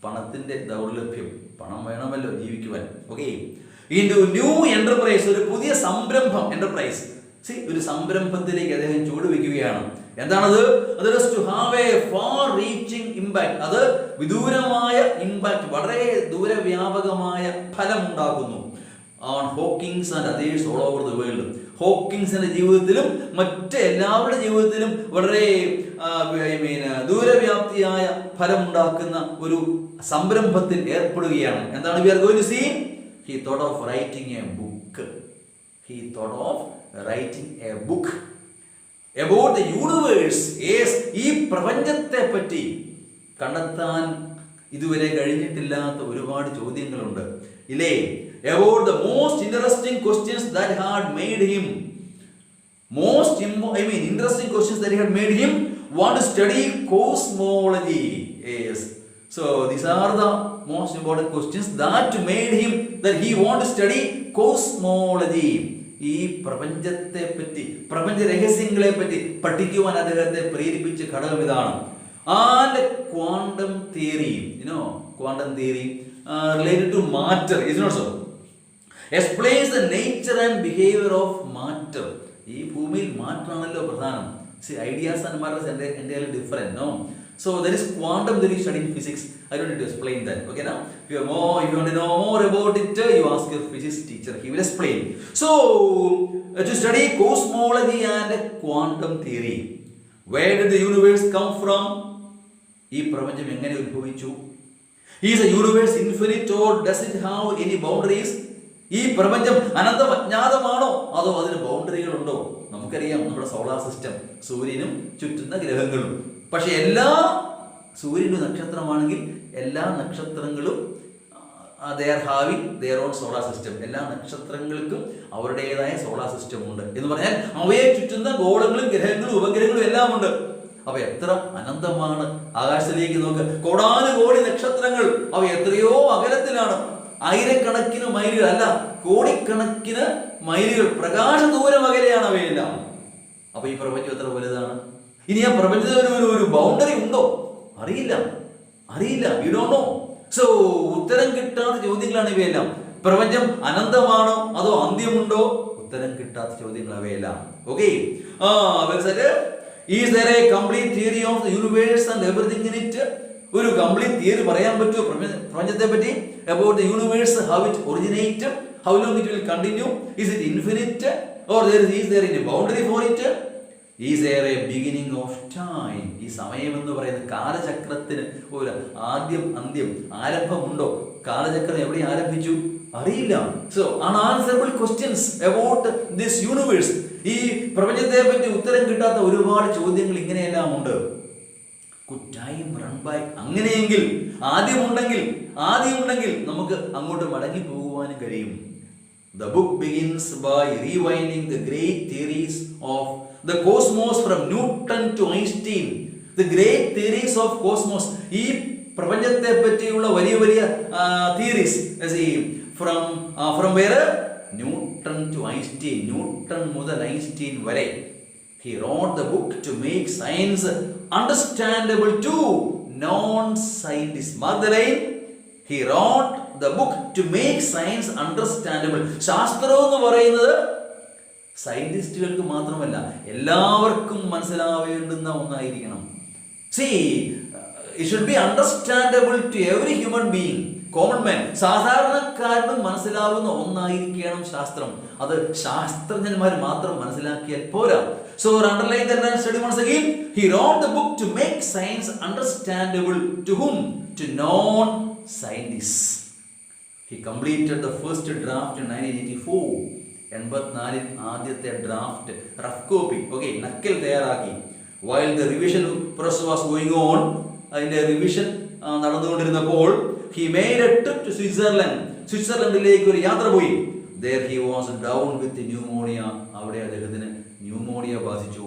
പണത്തിന്റെ ദൗർലഭ്യം, പണം വേണമല്ലോ ജീവിക്കുവാൻ. ഓക്കെ, into new enterprise, ഒരു പുതിയ സംരംഭം, എന്റർപ്രൈസ്. ഒരു സംരംഭത്തിലേക്ക് അദ്ദേഹം ചുവടുവെക്കുകയാണ്. എന്താണത്? അത് to have a far reaching impact. അത് വിദൂരമായ ഇമ്പാക്ട്, വളരെ ദൂരവ്യാപകമായ ഫലം ഉണ്ടാക്കുന്നു. on Hawkins and others all over the world. ഹോക്കിൻസിന്റെ ജീവിതത്തിലും മറ്റ് എല്ലാവരുടെ ജീവിതത്തിലും വളരെ ദൂരവ്യാപ്തിയായ ഫലമുണ്ടാക്കുന്ന ഒരു സംരംഭത്തിൽ ഏർപ്പെടുകയാണ്. എന്താണ് we are going to see? He thought of writing a book. He thought of writing a book about the universe. Yes, ഈ പ്രപഞ്ചത്തെ പറ്റി കണ്ടെത്താൻ ഇതുവരെ കഴിഞ്ഞിട്ടില്ലാത്ത ഒരുപാട് ചോദ്യങ്ങളുണ്ട് ഇല്ലേ? About the most interesting questions that had made him interesting questions that had made him want to study cosmology. Yes, so these are the most important questions that made him that he want to study cosmology. ഈ പ്രപഞ്ചത്തെ പറ്റി, പ്രപഞ്ച രഹസ്യങ്ങളെ പറ്റി പഠിക്കുവാൻ അദ്ദേഹത്തെ പ്രേരിപ്പിച്ച ഘടകം ഇതാണ്. And quantum theory, quantum theory related to matter, is not so? Explains the nature and behavior of matter. ഈ ഭൂമിയിൽ മാറ്റമാണല്ലോ പ്രധാനം. See, ideas and matter is entirely different, no? So there is quantum theory studying physics. I don't need to explain that. Okay, now if you want to know more about it, you ask your physics teacher. He will explain. So to study cosmology and quantum theory. Where did the universe come from? ഈ പ്രപഞ്ചം എങ്ങനെ ഉത്ഭവിച്ചു? Is the universe infinite or does it have any boundaries? ഈ പ്രപഞ്ചം അനന്തം അജ്ഞാതമാണോ അതോ അതിന് ബൗണ്ടറികൾ ഉണ്ടോ? നമുക്കറിയാം നമ്മുടെ സോളാർ സിസ്റ്റം, സൂര്യനും ചുറ്റുന്ന ഗ്രഹങ്ങളും. പക്ഷെ എല്ലാ സൂര്യനും നക്ഷത്രമാണെങ്കിൽ എല്ലാ നക്ഷത്രങ്ങളും they are having their own solar system. എല്ലാ നക്ഷത്രങ്ങൾക്കും അവരുടേതായ സോളാർ സിസ്റ്റം ഉണ്ട് എന്ന് പറഞ്ഞാൽ അവയെ ചുറ്റുന്ന ഗോളങ്ങളും ഗ്രഹങ്ങളും ഉപഗ്രഹങ്ങളും എല്ലാം ഉണ്ട്. അവ എത്ര അനന്തമാണ്! ആകാശത്തിലേക്ക് നോക്ക്, കോടാനുകോടി നക്ഷത്രങ്ങൾ. അവ എത്രയോ അകലത്തിലാണ്. ആയിരക്കണക്കിന് മൈലുകൾ അല്ല, കോടിക്കണക്കിന് മൈലുകൾ, പ്രകാശ ദൂരം അകലെയാണ് അവയെല്ലാം. അപ്പൊ ഈ പ്രപഞ്ചം എത്ര വലുതാണ്! ഇനി ആ പ്രപഞ്ചത്തിന് ഒരു ബൗണ്ടറി ഉണ്ടോ? അറിയില്ല. You don't know. സോ ഉത്തരം കിട്ടാത്ത ചോദ്യങ്ങളാണ് ഇവയെല്ലാം. പ്രപഞ്ചം അനന്തമാണോ അതോ അന്ത്യമുണ്ടോ? ഉത്തരം കിട്ടാത്ത ചോദ്യങ്ങൾ അവയെല്ലാം. Okay, is there a complete theory of the universe and everything in it? ഒരു കംപ്ലീറ്റ് തിയറി പറയാൻ പറ്റുമോ പ്രപഞ്ചത്തെ പറ്റി? about the universe, how it originated, how long it will continue, is it infinite or is there any boundary for it? Is there a beginning of time? ഈ സമയം എന്ന് പറയുന്ന കാലചക്രത്തിന് ഒരു ആദ്യം അന്ത്യം ആരംഭമുണ്ടോ? കാലചക്രം എവിടെ ആരംഭിച്ചു? അറിയില്ല. So unanswerable questions about this universe. ഈ പ്രപഞ്ചത്തെ പറ്റി ഉത്തരം കിട്ടാത്ത ഒരുപാട് ചോദ്യങ്ങൾ ഇങ്ങനെയെല്ലാം ഉണ്ട്. Could time run by? അങ്ങനെയെങ്കിൽ ആദ്യമുണ്ടെങ്കിൽ നമുക്ക് അങ്ങോട്ട് മടങ്ങി പോകുവാനും കഴിയും. The book begins by rewinding the great theories of the cosmos from Newton to Einstein. The great theories of cosmos. ഈ പ്രപഞ്ചത്തെ പറ്റിയുള്ള വലിയ theories from where? Newton to Einstein. Newton മുതൽ ഐൻസ്റ്റീൻ വരെ. He wrote the book to make science understandable to non-scientists. Mark the line. He wrote the book to make science understandable. ശാസ്ത്രം എന്ന് പറയുന്നത് സയന്റിസ്റ്റുകൾക്ക് മാത്രമല്ല, എല്ലാവർക്കും മനസ്സിലാവേണ്ടുന്ന ഒന്നായിരിക്കണം. See, it should be understandable to every human being. Common man, സാധാരണക്കാരനും മനസ്സിലാവുന്ന ഒന്നായിരിക്കണം ശാസ്ത്രം. അത് ശാസ്ത്രജ്ഞന്മാർ മാത്രം മനസ്സിലാക്കിയാൽ പോരാ. So underline that and study once again. He wrote the book to make science understandable to whom? To non-scientists. He completed the first draft in 1984. 84 ആദ്യത്തെ ഡ്രാഫ്റ്റ് റഫ് കോപ്പി, നക്കൽ തയ്യാറാക്കി. While the revision process was going on, അതിന്റെ റിവിഷൻ നടന്നുകൊണ്ടിരുന്നപ്പോൾ he made a trip to Switzerland. സ്വിറ്റ്സർലൻഡിലേക്ക് ഒരു യാത്ര പോയി. There he was down with pneumonia. അവിടെ അദ്ദേഹത്തിന് ന്യൂമോണിയ ബാധിച്ചു.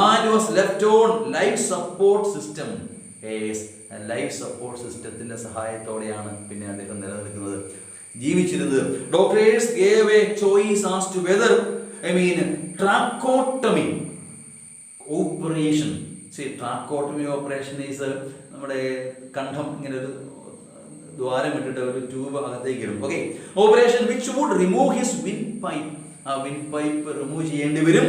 And was left on life support system. Life support സിസ്റ്റത്തിന്റെ സഹായത്തോടെയാണ് പിന്നെ അദ്ദേഹം നിലനിൽക്കുന്നത്, ജീവിച്ചിരുന്നത്. Doctors gave a choice as to whether tracheotomy operation. See, tracheotomy operation is നമ്മുടെ കണ്ഠം ഇങ്ങനെ ഒരു ദ്വാരം ഇട്ടിട്ട് ഒരു ട്യൂബ് അകത്തേക്ക് ഇടും. Operation which would remove his windpipe. ആ വിൻ പൈപ്പ് റിമൂവ് ചെയ്യേണ്ടി വരും.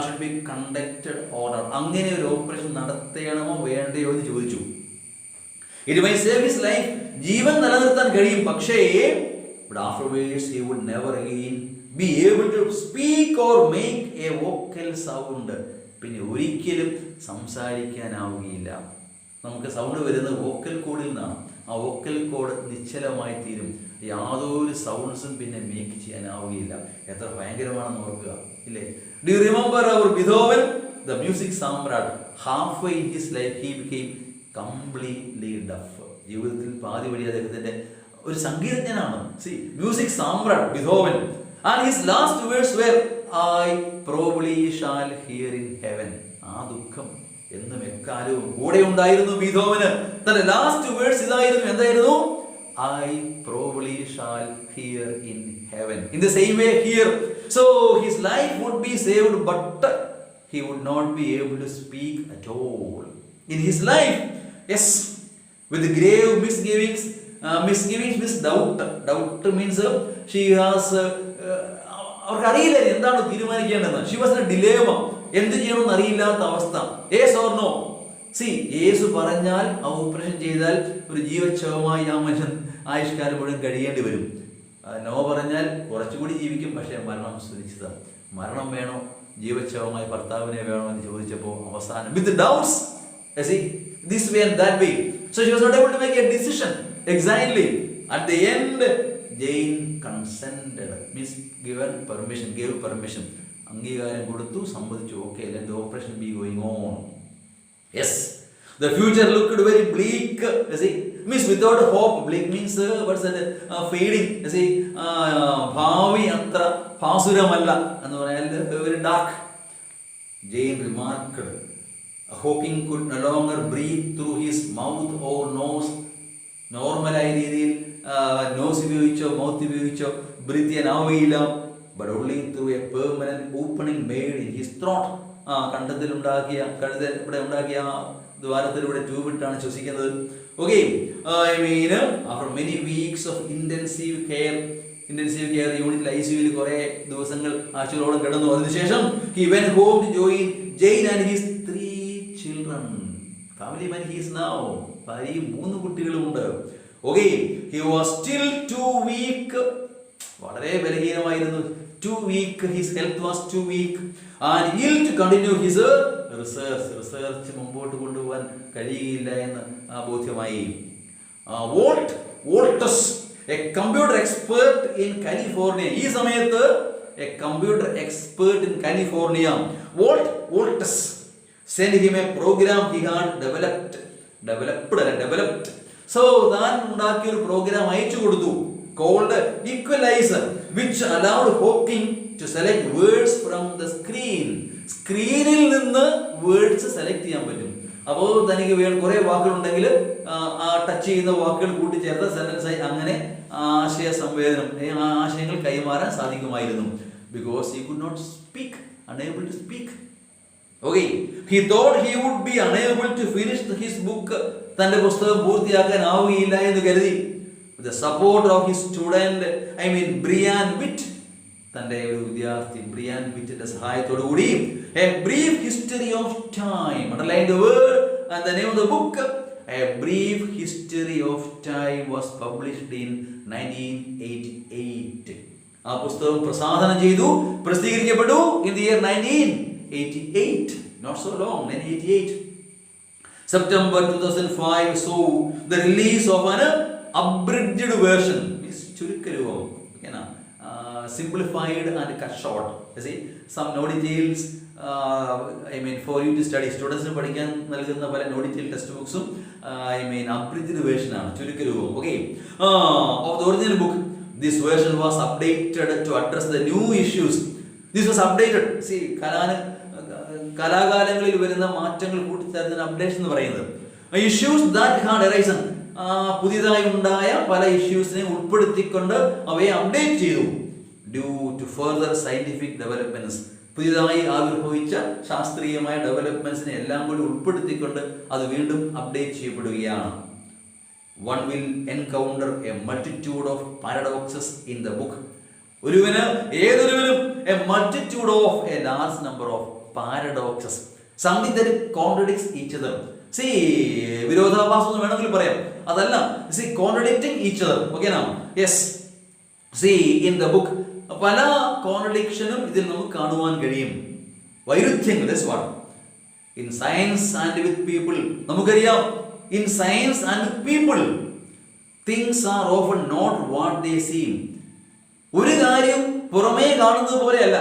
Should be conducted order. അങ്ങനെ ഒരു ഓപ്പറേഷൻ നടത്തണമോ വേണ്ടയോ എന്ന് ചോദിച്ചു. It may save his life. ജീവൻ നിലനിർത്താൻ കഴിയും, പക്ഷേ but afterwards he would never again be able to speak or make a vocal sound. പിന്നെ ഒരിക്കലും സംസാരിക്കാനാവുകയില്ല. നമുക്ക് സൗണ്ട് വരുന്നത് വോക്കൽ കോഡിൽ നിന്നാണ്. ആ വോക്കൽ കോഡ് നിശ്ചലമായി തീരും. യാതൊരു സൗണ്ട്സും പിന്നെ മേക്ക് ചെയ്യാനാവുകയില്ല. എത്ര ഭയങ്കരമാണെന്ന് ഓർക്കുക, ഇല്ലേ? ഡു യു റിമെമ്പർ അവർ ബീഥോവൻ, ദ മ്യൂസിക് സാമ്രാട്ട്? halfway in his life he became completely deaf. ജീവിതത്തിൽ പാതി വഴി അദ്ദേഹത്തിന്റെ ഒരു സംഗീതജ്ഞനാണ്. മ്യൂസിക് സാമ്രാട്ട് Beethoven. And his last words were, I probably shall hear in heaven. ആ ദുഃഖം എന്നും എക്കാലവും കൂടെ ഉണ്ടായിരുന്നു ബീഥോവന്. തന്റെ ലാസ്റ്റ് വേർഡ്സ് ഇതായിരുന്നു. എന്തായിരുന്നു? I probably shall hear in heaven. In the same way here, so his life would be saved, but he would not be able to speak at all. In his life, yes, with grave misgivings, means doubt. Doubt means she has അവർക്ക് അറിയില്ല എന്താണ് തീരുമാനിക്കേണ്ടതെന്ന്. She was a dilemma. എന്ത് ചെയ്യണമെന്ന് അറിയില്ലാത്ത അവസ്ഥ. Yes or no? യേശു പറഞ്ഞാൽ ഓപ്പറേഷൻ ചെയ്താൽ ഒരു ജീവച്ഛവമായി ആ മനുഷ്യൻ ആയുഷ്കാലം മുഴുവൻ കഴിയേണ്ടി വരും. നോ പറഞ്ഞാൽ കുറച്ചുകൂടി ജീവിക്കും, പക്ഷേ മരണം സുനിശ്ചിതം. മരണം വേണോ, ജീവച്ഛവമായി ഭർത്താവിനെ വേണോ എന്ന് ചോദിച്ചപ്പോൾ അവസാനം വിത്ത് doubts, this way and that way, so she was not able to make a decision exactly. At the end, Jane consented, means gave permission. അംഗീകാരം കൊടുത്തു, സമ്മതിച്ചു. Okay, let the operation be going on. Yes, the future looked very bleak. Means without hope. Bleak means what's that? Fading. ഭാവി അത്ര ഭാസുരമല്ല എന്ന് പറഞ്ഞാൽ very dark. Jane remarked, Hawking could no longer breathe through his mouth or nose. നോർമലായ രീതിയിൽ നോസ് ഉപയോഗിച്ചോ മൗത്ത് ഉപയോഗിച്ചോ breath ചെയ്യാനാവുകയില്ല. But only through a permanent opening made in his throat. കണ്ടത്തിൽ ഉണ്ടാക്കിയ ഇവിടെ ഉണ്ടാക്കിയ ദ്വാരത്തിലൂടെ ട്യൂബ് ഇട്ടാണ് ശ്വസിക്കുന്നത്. Okay, I mean, after many weeks of intensive care യൂണിറ്റിൽ ICUവിൽ കുറെ ദിവസങ്ങൾ ആഴ്ചകളോളം കിടന്നു. അതിനുശേഷം he went home to join Jane and his 3 children. Family man he is now. ഭാര്യയും 3 കുട്ടികളുമുണ്ട്. Okay, he was still too weak. വളരെ ബലഹീനമായിരുന്നു. Too weak, his health was too weak and ill to continue his research മുമ്പോട്ട് കൊണ്ടുപോകാൻ കഴിയില്ല എന്ന് ബോധ്യമായി. Walters, a computer expert in California. ഈ സമയത്ത് a computer expert in California, Walters sent him a program he had developed. So താൻ ഉണ്ടാക്കിയ ഒരു പ്രോഗ്രാം അയച്ചു കൊടുത്തു, called Equalizer, which allowed Hawking to select words from the screen. സ്ക്രീനിൽ നിന്ന് വേർഡ്സ് സെലക്ട് ചെയ്യാൻ പറ്റും. അപ്പോൾ തനിക്ക് കുറേ വാക്കുകളുണ്ടെങ്കിൽ ആ ടച്ച് ചെയ്യുന്ന വാക്കുകൾ കൂട്ടിച്ചേർത്ത് സെന്റൻസ് ആയി അങ്ങനെ ആശയ സംവേദനം, ആശയങ്ങൾ കൈമാറാൻ സാധിക്കുമായിരുന്നു. Because he could not speak, unable to speak. Okay, he thought he would be unable to finish his book. തന്റെ പുസ്തകം പൂർത്തിയാക്കാൻ ആവുകയില്ല എന്ന് കരുതി. With the support of his student, Brian Witt, തന്റെ ഒരു വിദ്യാർത്ഥി ബ്രിയാൻ വിറ്റിന്റെ സഹായത്തോടു കൂടി A Brief History of Time, underline the word and the name of the book, A Brief History of Time, was published in 1988. ആ പുസ്തകം പ്രസാധനം ചെയ്തു, പ്രസിദ്ധീകരിക്കപ്പെട്ടു in the year 1988. Not so long, 1988. September 2005 saw the release of an abridged version, means ചുരുക്കരൂപം, simplified and cut short. Some no details, for you to study. Students പഠിക്കാൻ നൽകുന്ന പല no detail ടെക്സ്റ്റ് ബുക്സും abridged version ആണ്, ചുരുക്കരൂപം. Okay, of the original book, this version was updated to address the new issues. This was updated. കലാകാലങ്ങളിൽ വരുന്ന മാറ്റങ്ങൾ കൂട്ടിച്ചേർന്ന അപ്ഡേഷൻ എന്ന് പറയുന്നത്. ഇഷ്യൂസ് ദാറ്റ് ഹാഡ് അറൈസൺ, പുതിയതായി ഉണ്ടായ പല ഇഷ്യൂസിനെ ഉൾപ്പെടുത്തിക്കൊണ്ട് അവയെ അപ്ഡേറ്റ് ചെയ്തു. Due to further scientific developments, പുതിയതായി ആവിർഭവിച്ച ശാസ്ത്രീയമായ ഡെവലപ്മെന്റ്സിനെ എല്ലാം കൂടി ഉൾപ്പെടുത്തിക്കൊണ്ട് അത് വീണ്ടും അപ്ഡേറ്റ് ചെയ്യപ്പെടുകയാണ്. One will encounter a multitude of paradoxes in the book. ഏതൊരുവനും a multitude of a large number of paradoxes, something that contradicts each other. വിരോധാഭാസം എന്ന് വേണമെങ്കിൽ പറയാം, അതല്ല, contradicting each other. Okay now, yes. In the book പല കോൺട്രഡിക്ഷനും ഇതിൽ നമുക്ക് കാണുവാൻ കഴിയും. വൈരുദ്ധ്യങ്ങൾ. In science and with people, നമുക്കറിയാം in science and with people things are often not what they seem. ഒരു കാര്യം പുറമേ കാണുന്നത് പോലെയല്ല.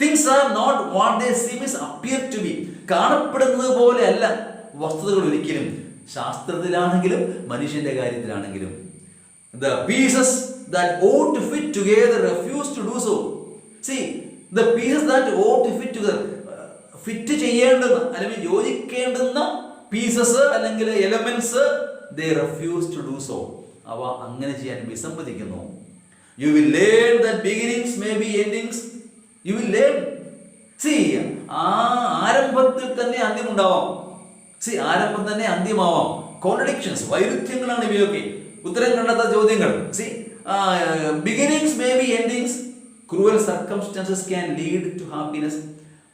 Things are not what they seem is appear to be. കാണപ്പെടുന്നത് പോലെയല്ല വസ്തുതകൾ ഒരിക്കലും, ശാസ്ത്രത്തിലാണെങ്കിലും മനുഷ്യന്റെ കാര്യത്തിലാണെങ്കിലും. The pieces that ought to fit together refuse to do so. See, the pieces that ought to fit together, fit ചെയ്യേണ്ടുന്ന അല്ലെങ്കിൽ യോജിക്കേണ്ടുന്ന പീസസ് അല്ലെങ്കിൽ elements, they refuse to do so. അവ അങ്ങനെ ചെയ്യാൻ വിസമ്മതിക്കുന്നു. You will learn that beginnings may be endings. You will learn. See, ആരംഭത്തിൽ തന്നെ അന്ത്യമുണ്ടാവാം. See, ആരംഭം തന്നെ അന്ത്യമാവാം. കോൺട്രഡിക്ഷൻസ്, വൈരുദ്ധ്യങ്ങളാണ് ഇവയൊക്കെ. ഉത്തരം കണ്ടെത്താത്ത ചോദ്യങ്ങൾ. See, beginnings may be endings. Cruel circumstances can lead to happiness.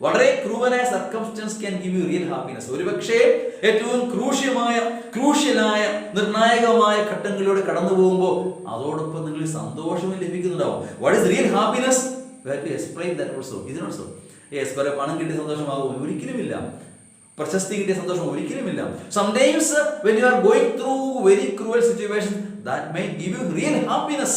വളരെ ക്രൂവലായ circumstance can give you real happiness. ഒരുപക്ഷേ ഏറ്റവും ക്രൂഷ്യലായ നിർണായകമായ ഘട്ടങ്ങളിലൂടെ കടന്നു പോകുമ്പോൾ അതോടൊപ്പം നിങ്ങൾ സന്തോഷവും ലഭിക്കുന്നുണ്ടാവും. What is real happiness? We have to explain that also. ഇതിനോൾസോ യെസ്, പല പണം കിട്ടിയ സന്തോഷമാകും ഒരിക്കലുമില്ല. പ്രശസ്തി കിട്ടിയ സന്തോഷം ഒരിക്കലുമില്ല. Sometimes when you are going through very cruel situations, that may give you real happiness.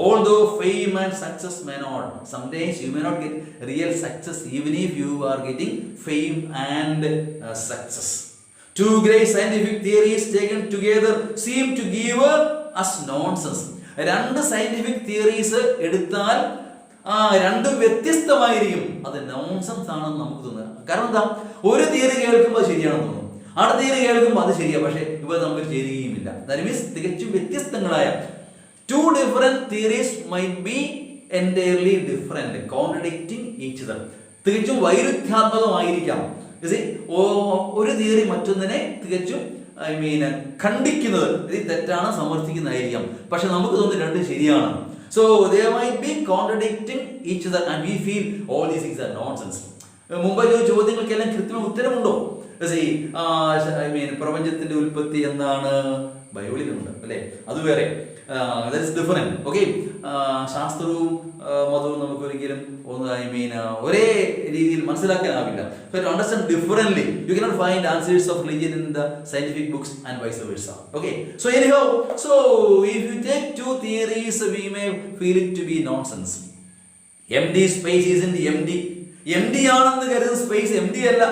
Although fame and success may not, sometimes you may not get real success even if you are getting fame and success. Two great scientific theories taken together seem to give us nonsense. രണ്ട് സയന്റിഫിക് തിയറീസ് എടുത്താൽ രണ്ടും വ്യത്യസ്തമായിരിക്കും. അത് നോൺസെൻസ് ആണെന്ന് നമുക്ക് തോന്നുക. കാരണം എന്താ, ഒരു തിയറി കേൾക്കുമ്പോൾ അത് ശരിയാണെന്ന് തോന്നും, അടുത്ത തിയറി കേൾക്കുമ്പോൾ അത് ശരിയാ, പക്ഷേ ഇവ തമ്മിൽ ചേരുകയുമില്ല. ദാറ്റ് മീൻസ് തികച്ചും വ്യത്യസ്തങ്ങളായ two different theories might be entirely different, contradicting each other. തികച്ചും വൈരുദ്ധ്യാത്മകമായിരിക്കാം. ഒരു തിയറി മറ്റൊന്നിനെ തികച്ചും ഖണ്ഡിക്കുന്നത്, ഇത് തെറ്റാണ് സമർത്ഥിക്കുന്നതായിരിക്കാം. പക്ഷെ നമുക്ക് തോന്നുന്നു രണ്ടും ശരിയാണ്. So they might be contradicting each other and we feel all these things are nonsense. മുമ്പ് ചോദ്യങ്ങൾക്കെല്ലാം കൃത്യമായ ഉത്തരമുണ്ടോ? പ്രപഞ്ചത്തിന്റെ ഉൽപ്പത്തി എന്താണ്? ബൈബിളിലുണ്ട് അല്ലേ, അത് വേറെ. That is different. Okay, ശാസ്ത്രവും മതവും നമുക്ക് ഒരിക്കലും ഒരേ രീതിയിൽ മനസ്സിലാക്കാനാവില്ല. So to understand differently, you cannot find answers of religion in the scientific books and vice versa. Okay, so anyhow, so if you take two theories, we may feel it to be nonsense. Empty space isn't empty. Empty ആണെന്ന് കരുതുന്ന സ്പേസ് empty അല്ല.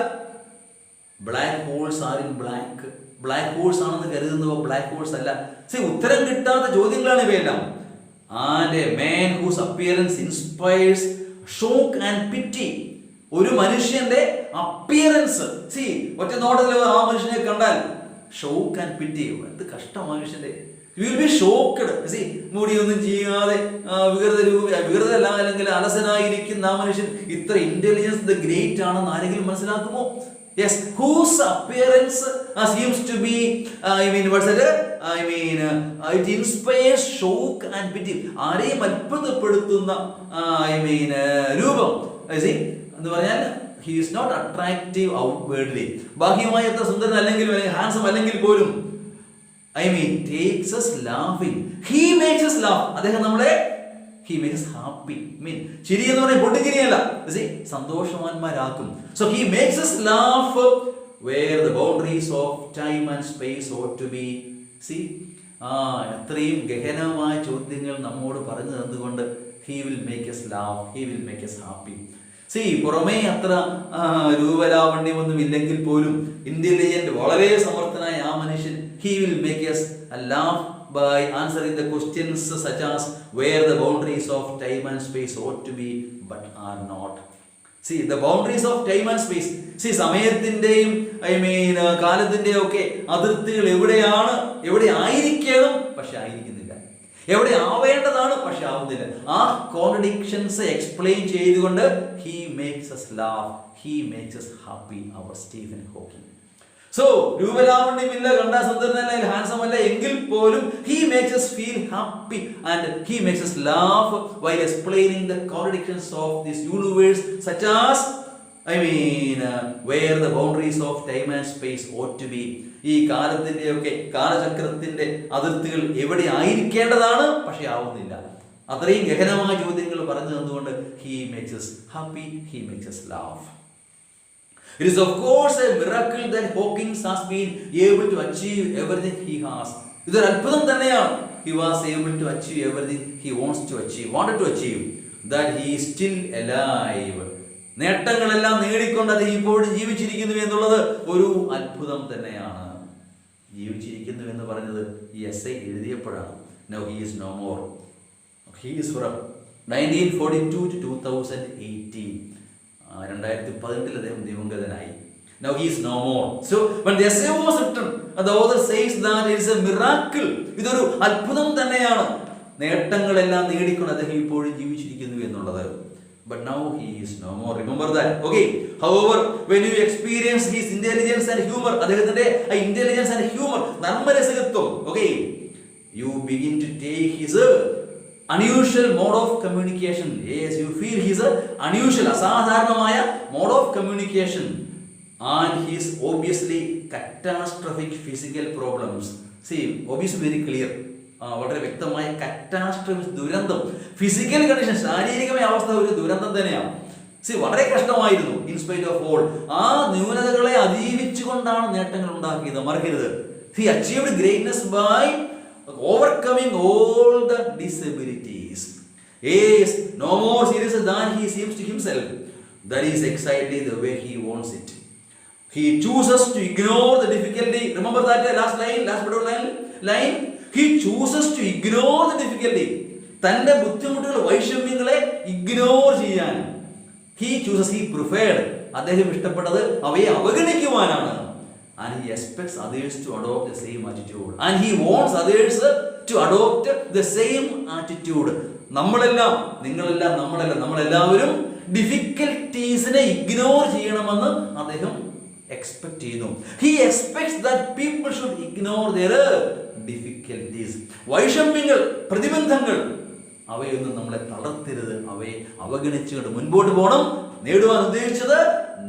Black holes are in blank. Black holes ആണെന്ന് കരുതുന്നവ ബ്ലാക്ക് ഹോൾസ് അല്ല. ഉത്തരം കിട്ടാത്ത ചോദ്യങ്ങളാണ് ഇവയെല്ലാം. And a man whose appearance inspires shock and pity. ഒരു മനുഷ്യന്റെ അപ്പിയറൻസ്, ഒറ്റ നോട്ടത്തിൽ ആ മനുഷ്യനെ കണ്ടാൽ ഷോക്ക് ആൻഡ് പിറ്റി. എന്ത് കഷ്ടം മനുഷ്യന്റെ. You will be shocked. മുടിയൊന്നും ചെയ്യാതെ വികൃതല്ല അല്ലെങ്കിൽ അലസനായിരിക്കുന്ന ആ മനുഷ്യൻ ഇത്ര ഇന്റലിജൻസ് ദ ഗ്രേറ്റ് ആണെന്ന് ആരെങ്കിലും മനസ്സിലാക്കുമോ? Yes, whose appearance seems to be, it inspires shock and pity. ആരെയും അത്ഭുതപ്പെടുത്തുന്ന രൂപം എന്ന് പറഞ്ഞാൽ he is not attractive outwardly. ബാഹ്യമായി എത്ര സുന്ദരൻ അല്ലെങ്കിൽ ഹാൻസം അല്ലെങ്കിൽ പോലും takes us laughing. He makes us laugh. അദ്ദേഹം നമ്മളെ he makes us happy. ചിരി എന്ന് പറഞ്ഞാൽ പൊട്ടിച്ചിരിയല്ല, സന്തോഷവാന്മാരാക്കും. So he makes us laugh where the boundaries of time and space ought to be. അത്രയും ഗഹനമായ ചോദ്യങ്ങൾ നമ്മോട് പറഞ്ഞു തന്നുകൊണ്ട് he will make us laugh, he will make us happy. പുറമേ അത്ര രൂപലാവണ്യമൊന്നും ഇല്ലെങ്കിൽ പോലും ഇന്റലിജന്റ്, വളരെ സമർത്ഥനായ ആ മനുഷ്യൻ he will make us laugh by answering the questions such as where the boundaries of time and space ought to be but are not. The boundaries of time and space. സമയത്തിന്റെയും കാലത്തിന്റെയും ഒക്കെ അതിർത്തികൾ എവിടെയാണ്, എവിടെ ആയിരിക്കണം പക്ഷെ ആയിരിക്കുന്നില്ല, എവിടെ ആവേണ്ടതാണ് പക്ഷെ ആവുന്നില്ല. ആ കോൺട്രഡിക്ഷൻസ് എക്സ്പ്ലെയിൻ ചെയ്തുകൊണ്ട് he makes us laugh, he makes us happy, our Stephen Hawking. രൂപലാവണ്യമില്ല, കണ്ടാ സുന്ദരനല്ല, ഹാൻസം അല്ല എങ്കിൽ പോലും he makes us feel happy and he makes us laugh while explaining the contradictions of this universe, such as where the boundaries of time and space ought to be. ഈ കാലത്തിന്റെ ഒക്കെ കാലചക്രത്തിന്റെ അതിർത്തികൾ എവിടെ ആയിരിക്കേണ്ടതാണ് പക്ഷെ ആവുന്നില്ല. അത്രയും ഗഹനമായ ചോദ്യങ്ങൾ പറഞ്ഞു തന്നുകൊണ്ട് he makes us happy, he makes us laugh. It is of course a miracle that Hawkins has been able to achieve everything he has. ഇതൊരു അത്ഭുതം തന്നെയാണ്. He was able to achieve everything he wanted to achieve. That he is still alive. നേട്ടങ്ങളെല്ലാം നേടിക്കൊണ്ട് അത് ഇപ്പോഴും ജീവിച്ചിരിക്കുന്നു എന്നുള്ളത് ഒരു അത്ഭുതം തന്നെയാണ്. ജീവിച്ചിരിക്കുന്നു എന്ന് പറഞ്ഞത് ഈ essay എഴുതിയപ്പോഴാണ്. Now he is no more. He is from 1942 to 2018. 2018 അദ്ദേഹം ദിവംഗതനായി. Now he is no more. So when the essay was written, the author says that it is a miracle. ഇതൊരു അത്ഭുതം തന്നെയാണ്. നേട്ടങ്ങളെല്ലാം നേടിക്കൊണ്ട് അദ്ദേഹം ഇപ്പോഴും ജീവിച്ചിരിക്കുന്നു എന്നുള്ളത്. But now he is no more. Remember that. Okay. However, when you experience his intelligence and humor, അദ്ദേഹത്തിന്റെ intelligence and humor, നർമ്മരസകത്വം, okay, you begin to take his unusual mode of communication. Yes, you feel his unusual, അസാധാരണമായ mode of communication and his obviously catastrophic physical problems. See, obviously very clear. വളരെ വ്യക്തമായ കാറ്റാസ്ട്രോഫി, ദുരന്തം, ഫിസിക്കൽ കണ്ടീഷൻ, ശാരീരികമായ അവസ്ഥ ഒരു ദുരന്തം തന്നെയാണ്. വളരെ കഷ്ടമായിരുന്നു. ഇൻസ്പൈറ്റ് ഓഫ് ഓൾ, ആ ന്യൂനതകളെ അതിജീവിച്ചുകൊണ്ടാണ് നേട്ടങ്ങൾ ഉണ്ടാക്കിയത്, മറക്കരുത്. He achieved greatness by overcoming all the disabilities. Yes, no more serious than he seems to himself. That is exactly the way he wants it. He chooses to ignore the difficulty. Remember that last line. He chooses to ignore the difficulty. തന്റെ ബുദ്ധിമുട്ടുകൾ, വൈഷമ്യങ്ങളെ ഇഗ്നോർ ചെയ്യാൻ he preferred, അദ്ദേഹം ഇഷ്ടപ്പെട്ടത് അവയെ അവഗണിക്കുവാനാണ്. And he expects others to adopt the same attitude. And he wants others to adopt the same attitude. നമ്മളെല്ലാം, നിങ്ങളെല്ലാം, നമ്മളെല്ലാവരും ഡിഫിക്കൽറ്റീസിനെ ഇഗ്നോർ ചെയ്യണമെന്ന് അദ്ദേഹം എക്സ്പെക്ട് ചെയ്യുന്നു. He expects that people should ignore their difficulties. വൈഷമ്യങ്ങൾ, പ്രതിബന്ധങ്ങൾ, അവയൊന്നും നമ്മളെ തളർത്തരുത്. അവയെ അവഗണിച്ചുകൊണ്ട് മുൻപോട്ട് പോകണം. നേടുവാൻ ഉദ്ദേശിച്ചത്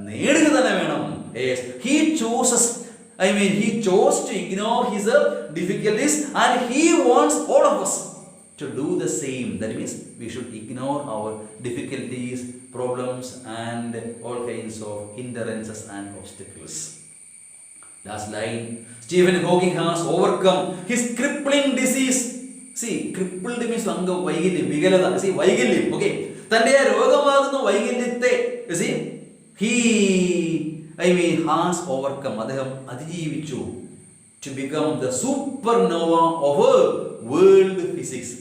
നേടുക തന്നെ വേണം. Yes, he chose to ignore his difficulties and he wants all of us to do the same. That means we should ignore our difficulties, problems and all kinds of hindrances and obstacles. Last line. Stephen Hawking has overcome his crippling disease. See, crippled means വൈകല്യം, വികലത. See, വൈകല്യം. Okay. തന്റെ രോഗമാകുന്ന വൈകല്യത്തെ he has overcome. അദ്ദേഹം അതിജീവിച്ചു. To become the supernova of world physics.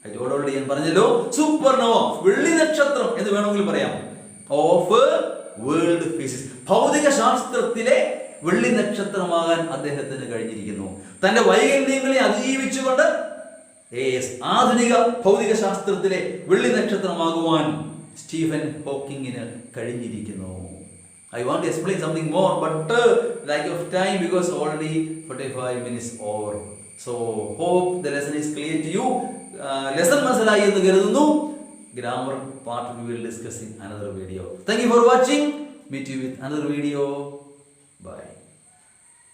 അതോടുകൂടി ഞാൻ പറഞ്ഞല്ലോ, സൂപ്പർനോവ, വെള്ളി നക്ഷത്രം എന്ന് വേണമെങ്കിൽ പറയാം, ഓഫ് വേൾഡ് ഫിസിക്സ്, ഭൗതിക ശാസ്ത്രത്തിലെ വെള്ളി നക്ഷത്രമാകാൻ അദ്ദേഹത്തിന് കഴിഞ്ഞിരിക്കുന്നു. തന്റെ വൈകല്യങ്ങളെ അതിജീവിച്ചുകൊണ്ട് ആധുനിക ഭൗതിക ശാസ്ത്രത്തിലെ വെള്ളി നക്ഷത്രമാകുവാൻ സ്റ്റീഫൻ ഹോക്കിങ്ങിന് കഴിഞ്ഞിരിക്കുന്നു. I want to explain something more, but lack of time because already 45 minutes over. So hope the lesson is clear to you. Lesson മനസ്സിലായി എന്ന് കരുതുന്നു. Grammar part we will discuss in another video. Thank you for watching. Meet you with another video. Bye.